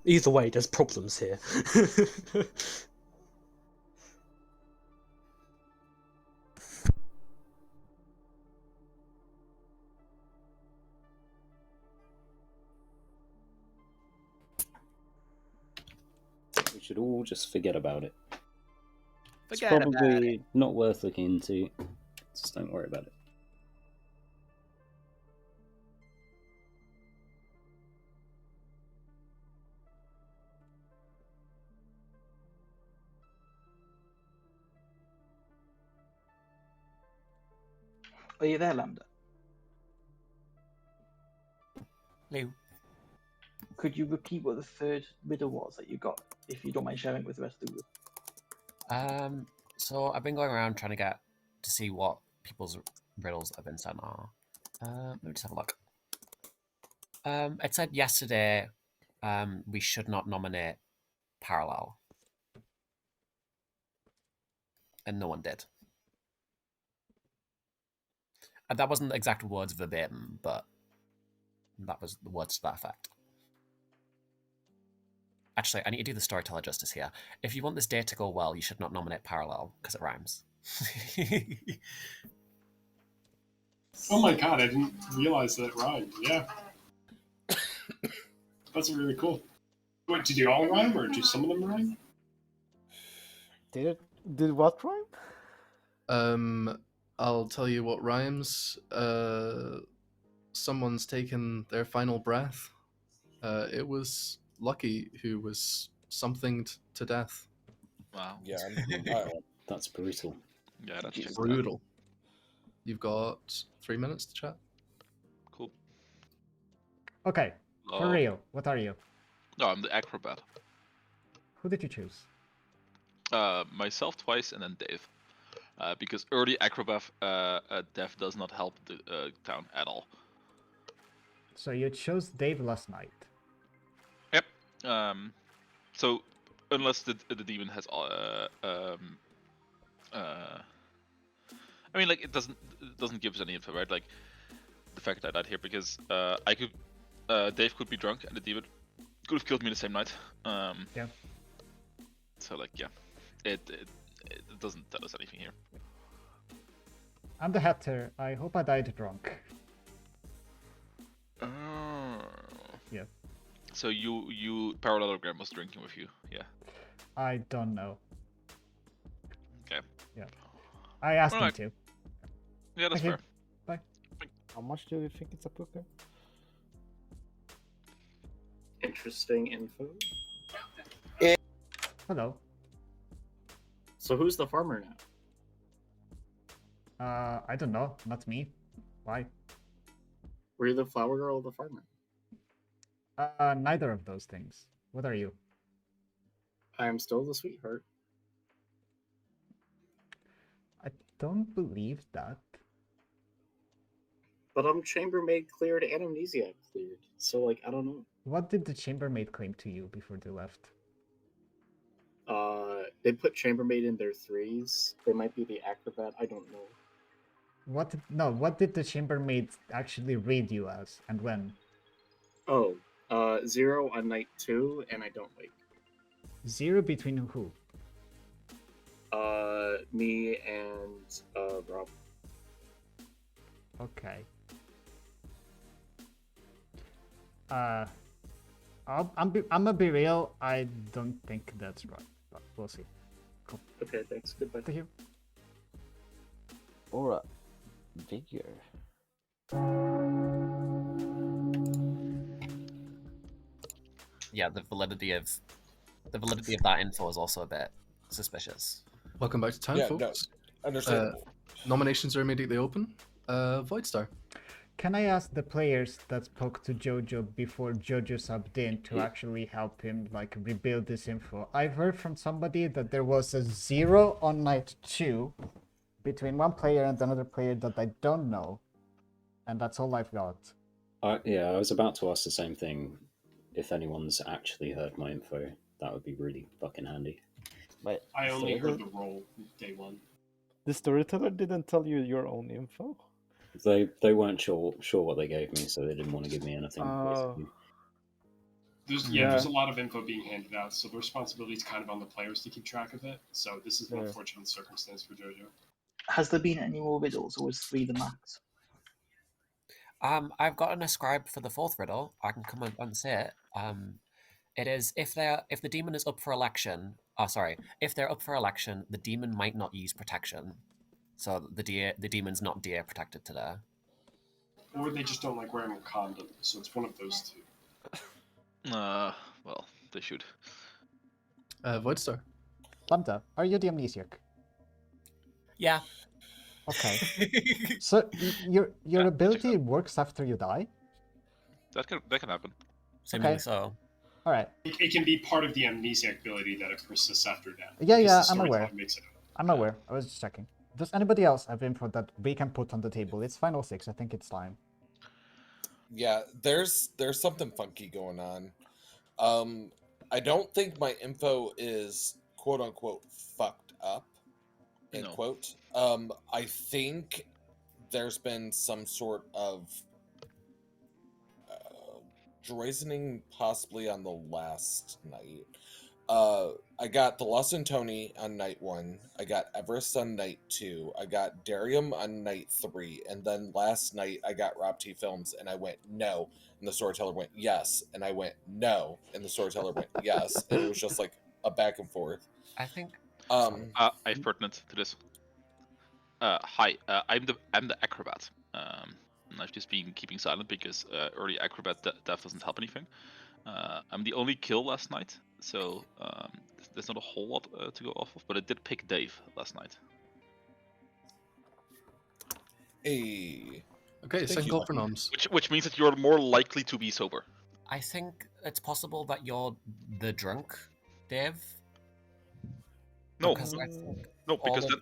Either way, there's problems here. We should all just forget about it. Forget it's about probably not worth looking into. Just don't worry about it. Are you there, Lambda? Lou. Could you repeat what the third riddle was that you got, if you don't mind sharing with the rest of the group? So I've been going around trying to get to see what people's riddles have been sent are. Let me just have a look. It said yesterday we should not nominate Parallel. And no one did. And that wasn't the exact words verbatim, but that was the words to that effect. Actually, I need to do the storyteller justice here. If you want this day to go well, you should not nominate Parallel, because it rhymes. Oh my god, I didn't realize that rhymed. Yeah. That's really cool. Wait, did they all rhyme, or do some of them rhyme? Did what rhyme? I'll tell you what rhymes. Someone's taken their final breath. It was Lucky who was somethinged to death. Wow. Yeah, That's brutal. Yeah, that's just Brutal. You've got 3 minutes to chat. Cool. Okay, For real, what are you? No, I'm the acrobat. Who did you choose? Myself twice, and then Dave. Because early acrobat dev does not help the town at all. So you chose Dave last night. Yep. So unless the demon has I mean, like, it doesn't give us any info, right? Like, the fact that I died here because Dave could be drunk and the demon could have killed me the same night. Yeah. So, like, yeah, it doesn't tell us anything here. I'm the Hatter. I hope I died drunk. Yeah. So you parallelogram was drinking with you, yeah? I don't know. Okay. Yeah. I asked him Alright. to. Yeah, that's Okay. fair. Bye. How much do you think it's a puka? Interesting info. Hello. So who's the farmer now? I don't know. Not me. Why? Were you the flower girl or the farmer? Neither of those things. What are you? I'm still the sweetheart. I don't believe that. But chambermaid cleared and amnesiac cleared. So, like, I don't know. What did the chambermaid claim to you before they left? They put chambermaid in their 3s. They might be the acrobat. I don't know. What did the chambermaid actually read you as, and when? Oh, 0 on night 2, and I don't wake. 0 between who? Me and Rob. Okay. I'm gonna be real. I don't think that's right, but we'll see. Cool. Okay, thanks. Goodbye. Thank you. Or vigor. Yeah, the validity of that info is also a bit suspicious. Welcome back to town, Yeah, no, folks. understandable. Nominations are immediately open. Voidstar. Can I ask the players that spoke to Jojo before Jojo subbed in to actually help him like rebuild this info? I've heard from somebody that there was a 0 on night 2 between one player and another player that I don't know, and that's all I've got. Yeah, I was about to ask the same thing. If anyone's actually heard my info, that would be really fucking handy. But I only heard the roll day one. The storyteller didn't tell you your own info? They weren't sure what they gave me, so they didn't want to give me anything. Basically. There's a lot of info being handed out, so the responsibility is kind of on the players to keep track of it. So this is an unfortunate circumstance for JoJo. Has there been any more riddles, or was 3 the max? I've gotten a scribe for the 4th riddle. I can come and say it. It is if the demon is up for election. If they're up for election, the demon might not use protection, so the demon's not DA protected today. Or they just don't like wearing a condom, so it's one of those two. Well, they should. Voidstar. Lambda, are you the amnesiac? Yeah. Okay. So your ability works after you die? That can happen. Okay. So. All right. It can be part of the amnesiac ability that it persists after death. Yeah, I'm aware. Makes it I'm aware. I was just checking. Does anybody else have info that we can put on the table? It's final 6. I think it's time. Yeah, there's something funky going on. I don't think my info is quote unquote fucked up. End quote. I think there's been some sort of poisoning possibly on the last night. I got the Lost and Tony on night 1. I got Everest on night 2. I got Darium on night 3. And then last night I got Rob T Films and I went no. And the storyteller went yes. And I went no. And the storyteller went yes. And it was just like a back and forth. I think I'm pertinent to this. Hi, I'm the acrobat. I've just been keeping silent because early acrobat death doesn't help anything. I'm the only kill last night, so there's not a whole lot to go off of, but I did pick Dave last night. Hey. Okay, second call for noms. Which means that you're more likely to be sober. I think it's possible that you're the drunk, Dave. No, Because I think no, all because of-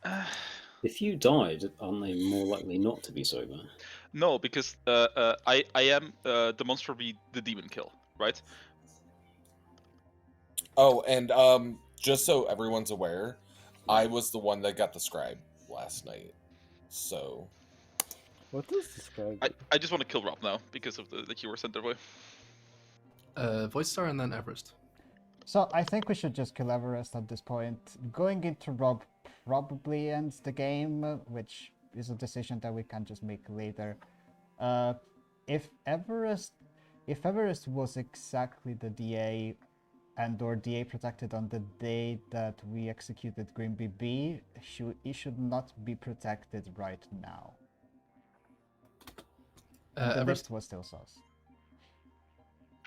then. If you died, aren't they more likely not to be sober? No, because I am demonstrably the demon kill, right? Oh, and just so everyone's aware, I was the one that got the scribe last night. So What does the scribe? I just want to kill Rob now because of the cure center boy. Voice Star and then Everest. So I think we should just kill Everest at this point. Going into Rob probably ends the game, which is a decision that we can just make later. If Everest was exactly the DA and or DA protected on the day that we executed Green BB, he should not be protected right now. And the Everest list was still sus.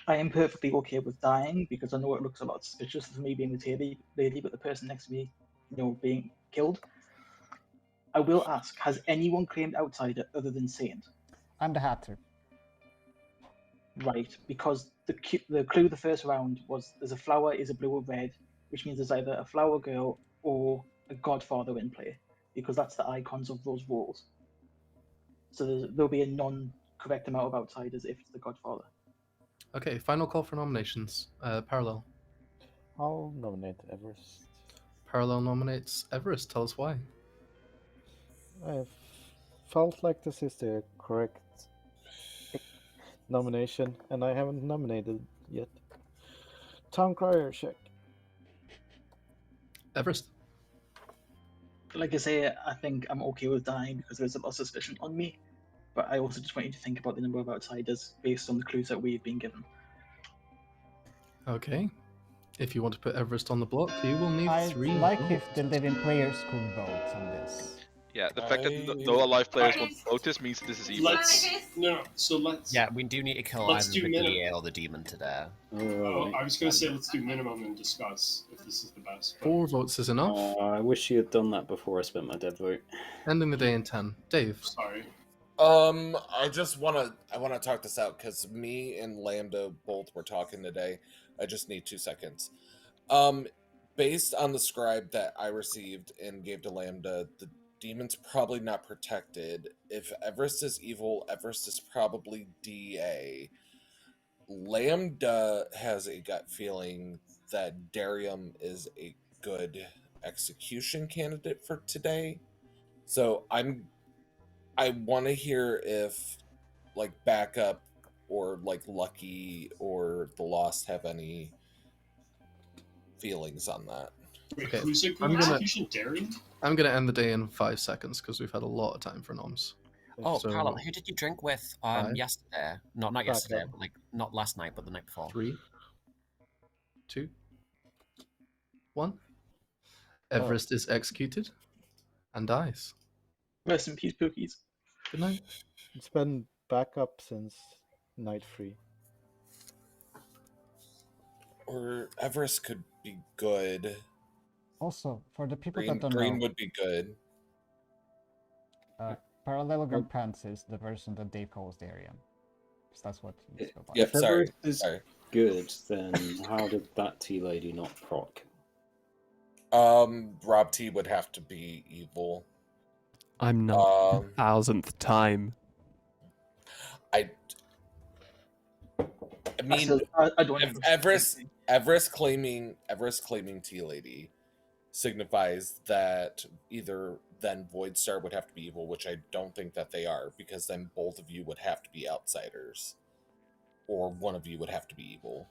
I am perfectly okay with dying because I know it looks a lot suspicious of me being the lady, but the person next to me, being killed. I will ask: has anyone claimed outsider other than Saint? I'm the Hatter. Right, because the clue the first round was there's a flower is a blue or red, which means there's either a flower girl or a godfather in play, because that's the icons of those roles. So there'll be a non-correct amount of outsiders if it's the godfather. Okay, final call for nominations. Parallel. I'll nominate Everest. Parallel nominates Everest. Tell us why. I felt like this is the correct nomination, and I haven't nominated yet. Town Crier, check. Everest. Like I say, I think I'm okay with dying because there's a lot of suspicion on me, but I also just want you to think about the number of outsiders based on the clues that we've been given. Okay. If you want to put Everest on the block, you will need I'd 3 like votes. if the living players could vote on this. Yeah, the fact that no alive players want to vote this means this is evil. Let's. Yeah, we do need to kill Let's either do the minimum. DA or the demon today. Oh, I was going to say let's do minimum and discuss if this is the best. 4 votes is enough. I wish you had done that before I spent my dead vote. Ending the day in 10. Dave. Sorry. I just want to talk this out because me and Lambda both were talking today. I just need 2 seconds. Based on the scribe that I received and gave to Lambda, the demon's probably not protected. If Everest is evil, Everest is probably DA. Lambda has a gut feeling that Darium is a good execution candidate for today. So I want to hear if like backup or like Lucky or the Lost have any feelings on that. Wait, Okay, who's a good I'm gonna- execution? Darian? I'm going to end the day in 5 seconds because we've had a lot of time for noms. Oh, So- Parallel, who did you drink with Five. yesterday? Not Back yesterday, up. but like not last night, but the night before. 3, 2, 1. Everest is executed and dies. Rest in peace, Pookies. Good night. It's been backup since night 3. Or Everest could be good. Also, for the people Green, that don't green know, would be good. Parallelogram Pants is the version that Dave calls Darium. So that's what he's go by. Yep, If sorry. Everest is good, then how did that tea lady not proc? Rob T would have to be evil. I'm not 1000th time. I mean, I don't if Everest claiming Tea Lady signifies that either then Void Star would have to be evil, which I don't think that they are, because then both of you would have to be outsiders, or one of you would have to be evil.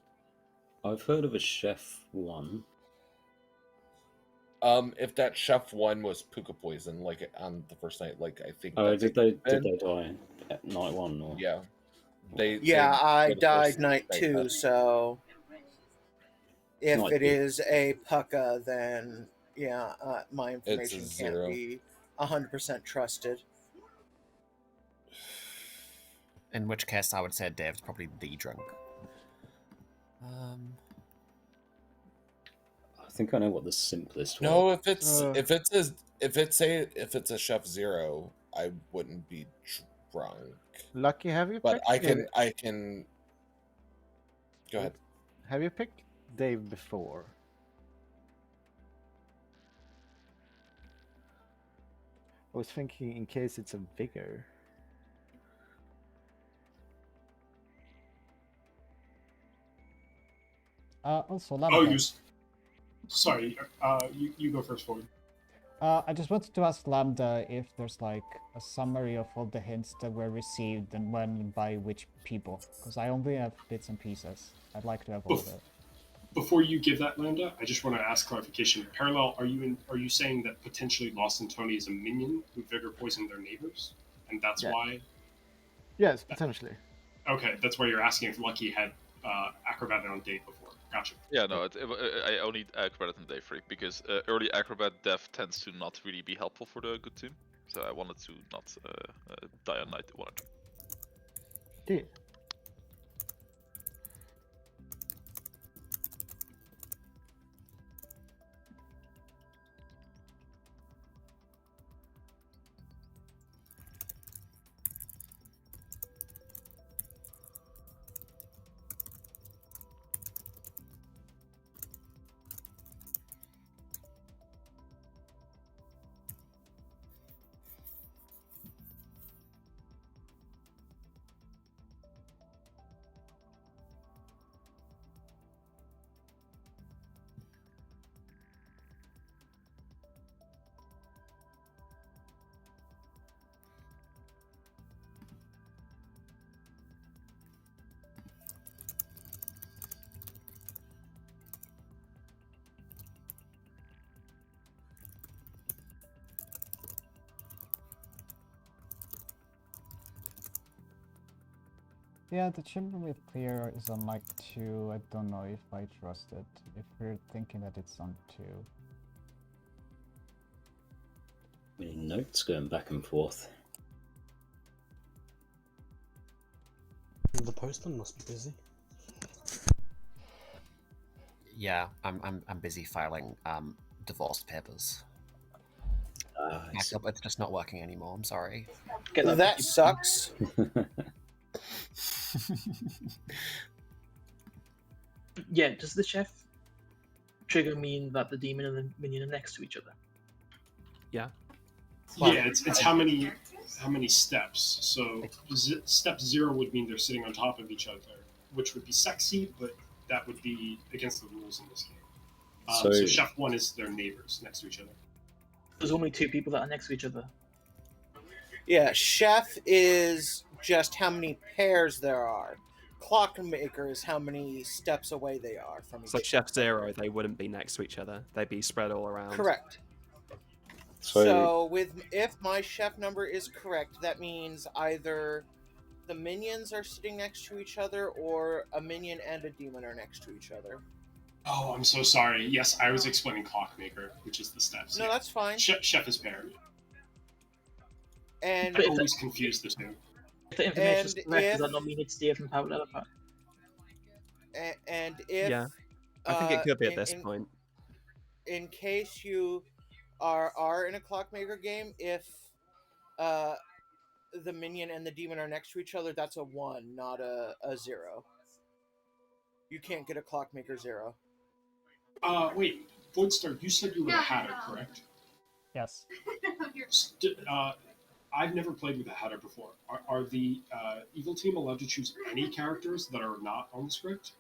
I've heard of a chef one. If that chef one was Puka Poison, like on the first night, like I think. Oh, that did they die at night 1? Or? Yeah. I the died first night night, 2, but- so if Night it two. is a pucka, then yeah, my information can't 0. be 100% trusted. In which case, I would say Dave's probably the drunk. I think I know what the simplest No, way. if it's a chef 0, I wouldn't be drunk. Lucky, have you But picked I can Go ahead. Have you picked Dave before? I was thinking in case it's a vigor. Also, Oh, Lambda. Sorry, you go first, forward. I just wanted to ask Lambda if there's like a summary of all the hints that were received and when by which people, because I only have bits and pieces. I'd like to have all of it. Before you give that, Lambda, I just want to ask clarification. Parallel, are you saying that potentially Lost and Tony is a minion who vigor poisoned their neighbors, and that's why? Yes, potentially. Okay, that's why you're asking if Lucky had acrobated on Dave before. Gotcha. Yeah, no, I only acrobated on day 3 because early acrobat death tends to not really be helpful for the good team. So I wanted to not die on night 1 or 2. Yeah. Yeah, the chamber with clear is on mic 2. I don't know if I trust it. If we're thinking that it's on 2. Notes going back and forth. The postman must be busy. Yeah, I'm busy filing divorce papers. It's just not working anymore. I'm sorry. That sucks. Yeah, does the chef trigger mean that the demon and the minion are next to each other? Yeah. Yeah, it's how many steps. So step 0 would mean they're sitting on top of each other, which would be sexy, but that would be against the rules in this game. So Chef 1 is their neighbors next to each other. There's only 2 people that are next to each other. Yeah, Chef is just how many pairs there are. Clockmaker is how many steps away they are from each So Chef 0, they wouldn't be next to each other. They'd be spread all around. Correct. So if my chef number is correct, that means either the minions are sitting next to each other or a minion and a demon are next to each other. Oh, I'm so sorry. Yes, I was explaining Clockmaker, which is the steps. No, that's fine. Chef is paired. And I always confuse the two. If the information is correct, does that not mean it's Dave and Paolo? And if... Yeah, I think it could be at this point. In case you are in a Clockmaker game, if the minion and the demon are next to each other, that's a 1, not a 0. You can't get a Clockmaker 0. Wait, Voidstar, you said you were a Hatter, correct? Yes. I've never played with a Hatter before. Are the evil team allowed to choose any characters that are not on the script?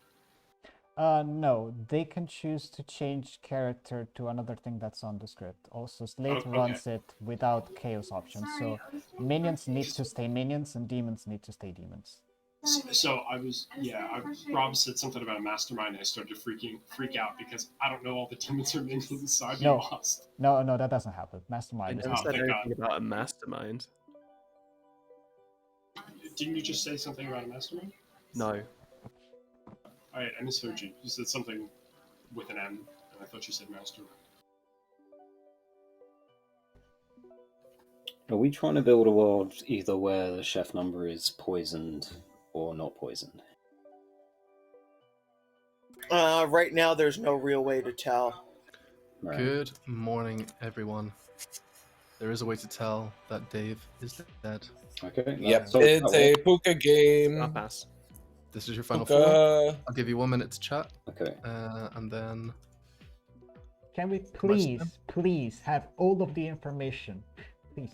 No, they can choose to change character to another thing that's on the script. Also, Slate runs it without chaos options, so minions need to stay minions and demons need to stay demons. So Rob said something about a mastermind, and I started to freak out because I don't know all the demons are minions, so I'd be lost. No, that doesn't happen. Mastermind. I never said anything about a mastermind. Didn't you just say something about a mastermind? No. Alright, I misheard you. You said something with an M, and I thought you said mastermind. Are we trying to build a world either where the chef number is poisoned or not poisoned? Right now, there's no real way to tell. Right. Good morning, everyone. There is a way to tell that Dave is dead. Okay. Yep, it's a Puka game. I'll pass. This is your final Puka. four. I'll give you 1 minute to chat. Okay. And then. Can we Most of them? please have all of the information, please?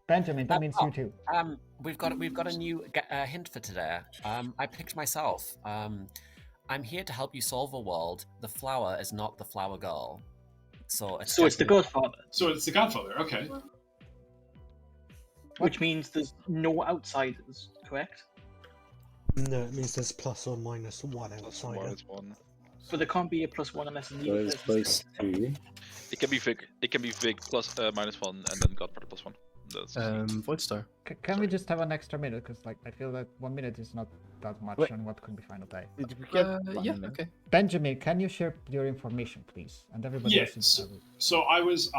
Benjamin, that means you too. We've got a new hint for today. I picked myself. I'm here to help you solve a world. The flower is not the flower girl. So it's the Godfather. So it's the Godfather. Okay. Which means there's no outsiders, correct? No, it means there's plus or minus one outsider. -1. But there can't be a +1 unless an So evil it's person. supposed to. It can be Vig. It can be Vig plus -1, and then Godfather +1. That's Voidstar. Can we just have an extra minute? Because like I feel that 1 minute is not that much Wait. on what could be final day. Did you get Yeah, okay. Benjamin, can you share your information, please? And everybody else Yes. is So I was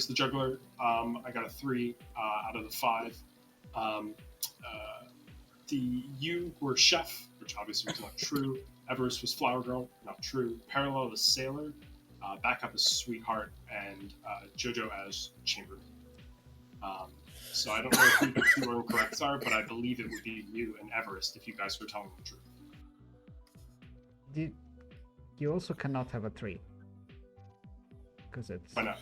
the juggler. I got a 3 out of the 5. You were chef, which obviously was not true. Everest was flower girl, not true. Parallel is sailor. Backup is sweetheart, and Jojo as chambermaid. So I don't know who the two incorrects are, but I believe it would be you and Everest if you guys were telling the truth. You also cannot have a 3. Because it's... Why not?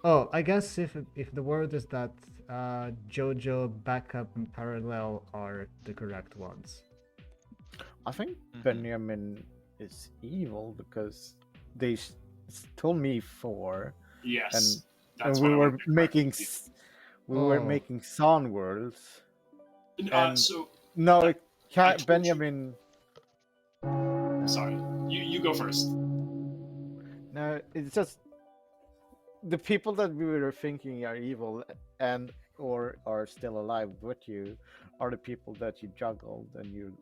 Oh, I guess if the word is that Jojo, Backup, and Parallel are the correct ones. I think Benjamin is evil because they told me 4. Yes, and that's we what I were wanted to making correct we were Oh. making sound worlds. And So no, it I can't. told you- Benjamin. Sorry, you go first. No, it's just the people that we were thinking are evil and or are still alive with you are the people that you juggled and you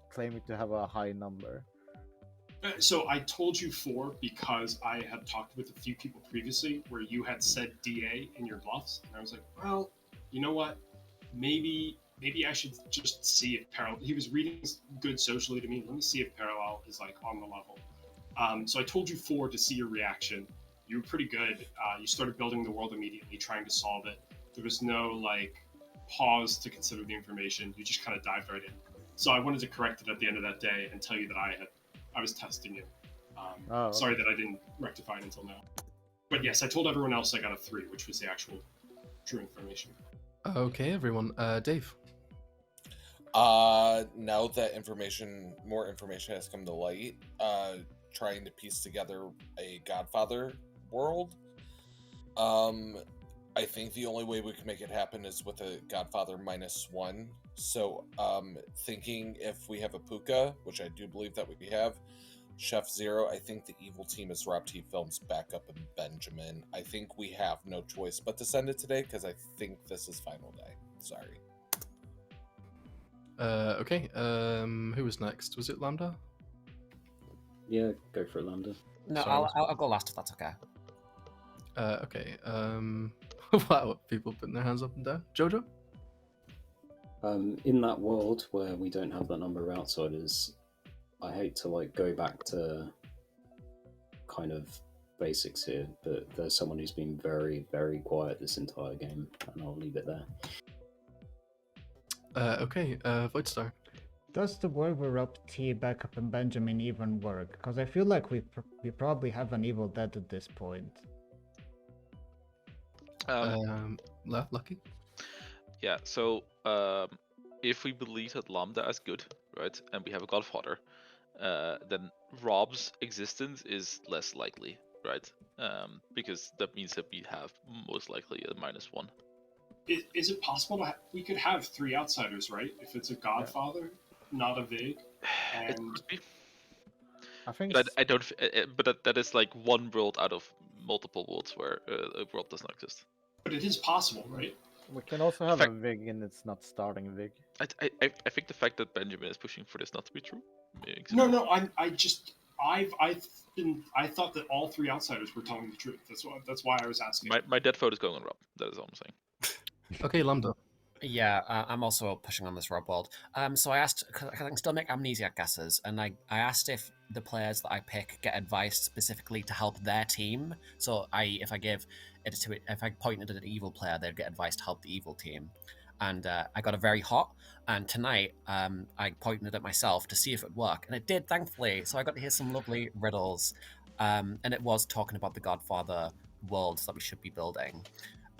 claiming to have a high number. So I told you 4 because I had talked with a few people previously where you had said DA in your bluffs, and I was like, well, you know what? Maybe I should just see if Parallel. He was reading good socially to me. Let me see if Parallel is like on the level. So I told you 4 to see your reaction. You were pretty good. You started building the world immediately, trying to solve it. There was no like pause to consider the information. You just kind of dived right in. So I wanted to correct it at the end of that day and tell you that I was testing you. Sorry that I didn't rectify it until now. But yes, I told everyone else I got a 3, which was the actual true information. Okay, everyone. Dave. Now that more information has come to light, trying to piece together a Godfather world. I think the only way we can make it happen is with a Godfather -1. So, thinking if we have a Puka, which I do believe that we have, Chef Zero, I think the evil team is Rob T Films, Backup, and Benjamin. I think we have no choice but to send it today because I think this is final day. Sorry. Okay. Who was next? Was it Lambda? Yeah, go for it, Lambda. No, Sorry, I'll go last if that's okay. Okay. Wow, people putting their hands up and down. Jojo? In that world where we don't have that number of outsiders, I hate to like go back to kind of basics here, but there's someone who's been very, very quiet this entire game, and I'll leave it there. Okay, Voidstar. Does the word where Rob T, Backup, and Benjamin even work? Because I feel like we probably have an Evil Dead at this point. Lucky? Yeah, so if we believe that Lambda is good, right, and we have a Godfather, then Rob's existence is less likely, right? Because that means that we have most likely a -1. Is it possible we could have 3 outsiders, right? If it's a Godfather, not a Vig, and It could be. I think. But I don't. But that is like one world out of multiple worlds where a world does not exist. But it is possible, right? We can also have a Vig and it's not starting a Vig. I think the fact that Benjamin is pushing for this not to be true. No, I thought that all 3 outsiders were telling the truth. That's why I was asking. My dead vote is going on Rob. That is all I'm saying. Okay, Lambda. Yeah, I'm also pushing on this Rob world. So I asked, because I can still make amnesiac guesses, and I asked if the players that I pick get advice specifically to help their team. So if I pointed at an evil player, they'd get advice to help the evil team. and I got a very hot. And tonight, I pointed it at myself to see if it would work, and it did, thankfully. So I got to hear some lovely riddles, and it was talking about the Godfather worlds that we should be building.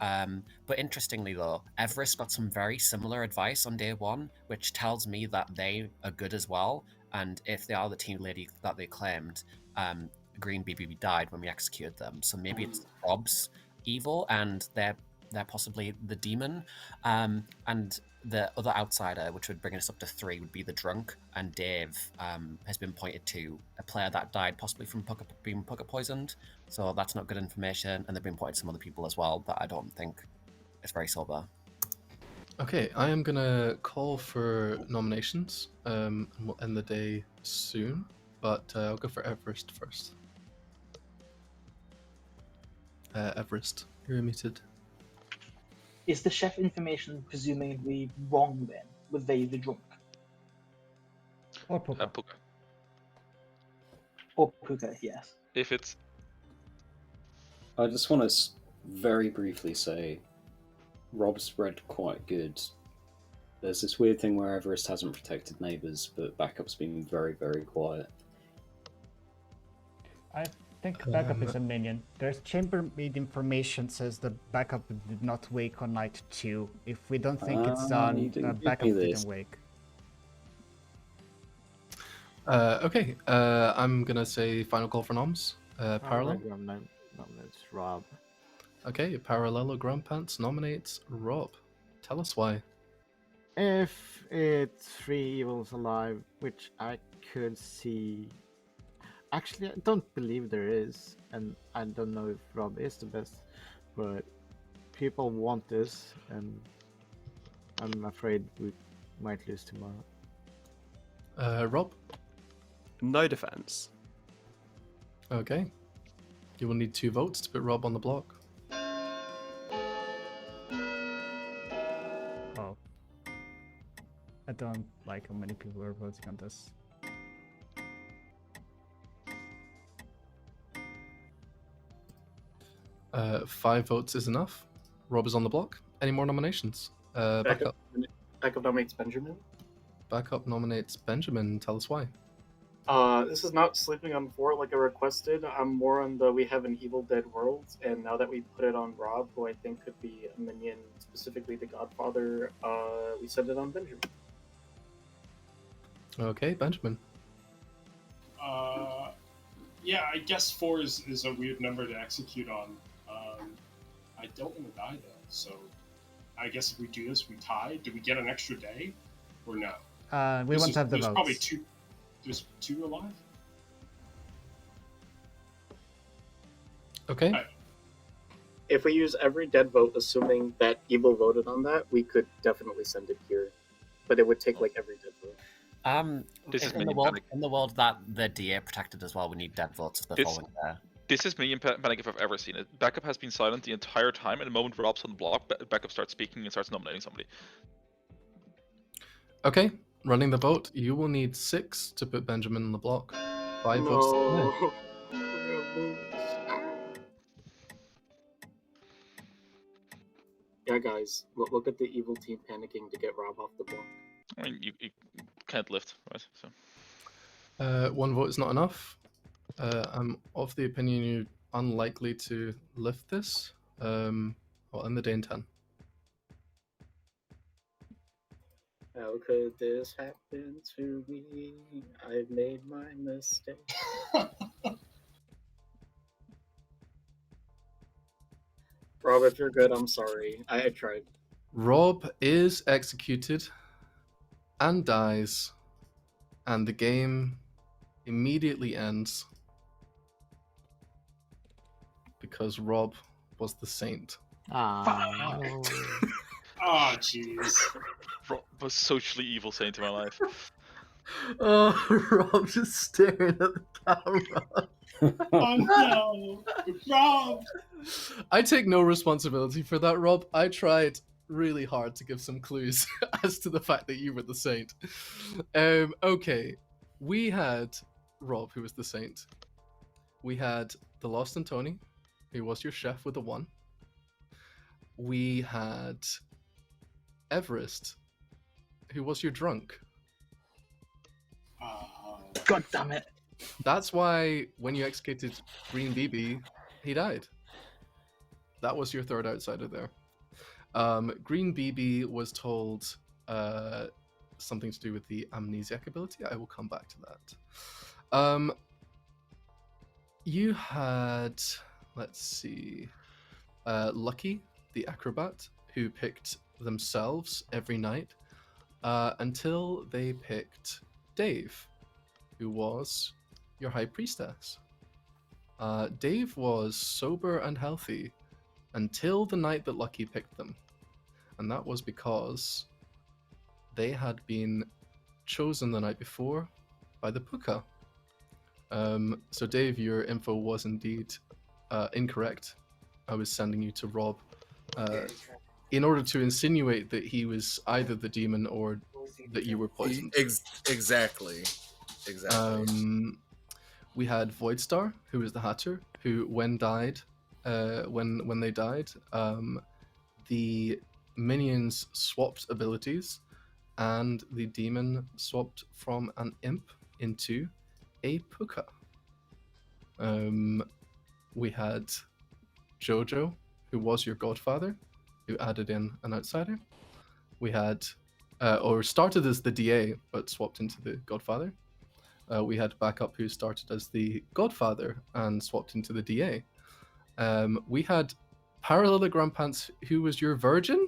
But interestingly, though, Everest got some very similar advice on day one, which tells me that they are good as well. And if they are the team lady that they claimed, Green BBB died when we executed them. So maybe it's Rob's evil, and they're possibly the demon. And the other outsider, which would bring us up to 3, would be the drunk. And Dave has been pointed to a player that died possibly from being pucker poisoned. So that's not good information. And they've been pointed to some other people as well that I don't think is very sober. Okay, I am gonna call for nominations, and we'll end the day soon. But I'll go for Everest first. Everest, you're muted. Is the chef information presumably wrong then? Were they the drunk? Or Puka. Puka. Or Puka, yes. If it's... I just want to very briefly say, Rob's read quite good. There's this weird thing where Everest hasn't protected neighbours, but Backup's been very, very quiet. I think Backup is a minion. There's chambermaid information says that Backup did not wake on night 2. If we don't think it's done, Backup didn't wake. Okay, I'm gonna say final call for noms. Parallel. Nominates Rob. Okay, Parallelogram Pants nominates Rob. Tell us why. If it's 3 evils alive, which I could see. Actually, I don't believe there is, and I don't know if Rob is the best, but people want this, and I'm afraid we might lose tomorrow. Rob? No defense. Okay. You will need 2 votes to put Rob on the block. Oh. I don't like how many people are voting on this. 5 votes is enough. Rob is on the block. Any more nominations? Backup. Backup nominates Benjamin. Backup nominates Benjamin. Tell us why. This is not sleeping on 4 like I requested. I'm more on the we have an Evil Dead world, and now that we put it on Rob, who I think could be a minion, specifically the Godfather, we set it on Benjamin. Okay, Benjamin. Yeah, I guess 4 is a weird number to execute on. I don't want to die though, so I guess if we do this, we tie. Do we get an extra day, or no? We want to have the there's votes. Probably 2. There's 2 alive. Okay. If we use every dead vote, assuming that Evil voted on that, we could definitely send it here. But it would take like every dead vote. In the world that the DA protected as well, we need dead votes if they're falling there. This is Minion Panic if I've ever seen it. Backup has been silent the entire time, and the moment Rob's on the block, Backup starts speaking and starts nominating somebody. Okay, running the vote. You will need 6 to put Benjamin on the block. 5 votes to play. Yeah, guys, look at the evil team panicking to get Rob off the block. I mean, you can't lift, right? So 1 vote is not enough. I'm of the opinion you're unlikely to lift this. I'll end the day in 10. How could this happen to me? I've made my mistake. Rob, if you're good, I'm sorry. I tried. Rob is executed and dies, and the game immediately ends because Rob was the saint. Oh, jeez. Rob was socially evil saint in my life. Oh, Rob just staring at the camera. Oh no, Rob! I take no responsibility for that, Rob. I tried really hard to give some clues as to the fact that you were the saint. Okay, we had Rob, who was the saint. We had the Lost and Tony, who was your chef with a 1. We had Everest, who was your drunk. God damn it. That's why when you executed Green BB, he died. That was your third outsider there. Green BB was told something to do with the amnesiac ability. I will come back to that. You had, let's see, Lucky, the acrobat, who picked themselves every night until they picked Dave, who was your high priestess. Dave was sober and healthy until the night that Lucky picked them. And that was because they had been chosen the night before by the Puka. So Dave, your info was indeed incorrect. I was sending you to Rob in order to insinuate that he was either the demon or that you were poisoned. Exactly. We had Voidstar, who was the Hatter, who when they died, the minions swapped abilities, and the demon swapped from an imp into a Puka. We had Jojo, who was your godfather, who added in an outsider. We had, or started as the DA, but swapped into the godfather. We had Backup, who started as the godfather and swapped into the DA. We had Parallelogram Pants, who was your virgin.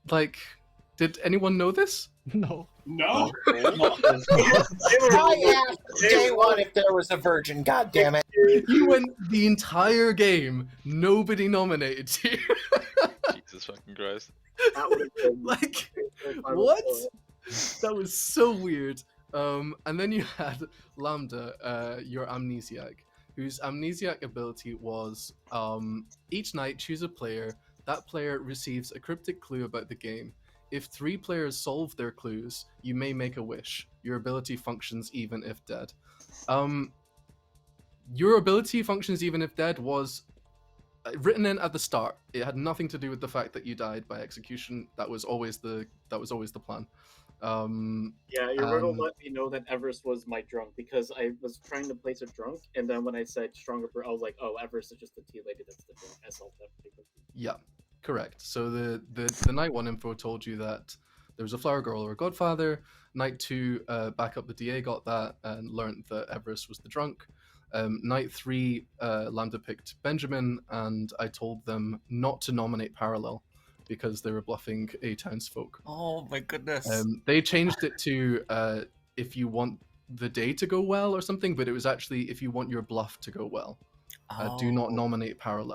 Like, did anyone know this? No. No. I asked day one if there was a virgin. God damn it! You went the entire game. Nobody nominated you. Jesus fucking Christ. Like, what? That was so weird. And then you had Lambda, your amnesiac, whose amnesiac ability was each night choose a player. That player receives a cryptic clue about the game. If 3 players solve their clues, you may make a wish. Your ability functions even if dead. Your ability functions even if dead was written in at the start. It had nothing to do with the fact that you died by execution. That was always the plan. Yeah, your riddle let me know that Everest was my drunk because I was trying to place a drunk, and then when I said stronger, I was like, oh, Everest is just the tea lady that's the drunk. I solved that pretty quickly. Yeah, correct. So the night 1 info told you that there was a flower girl or a godfather. Night 2, Backup the DA got that and learned that Everest was the drunk. Night 3, Lambda picked Benjamin, and I told them not to nominate Parallel because they were bluffing a townsfolk. Oh my goodness. They changed it to if you want the day to go well or something, but it was actually if you want your bluff to go well. Do not nominate Parallel.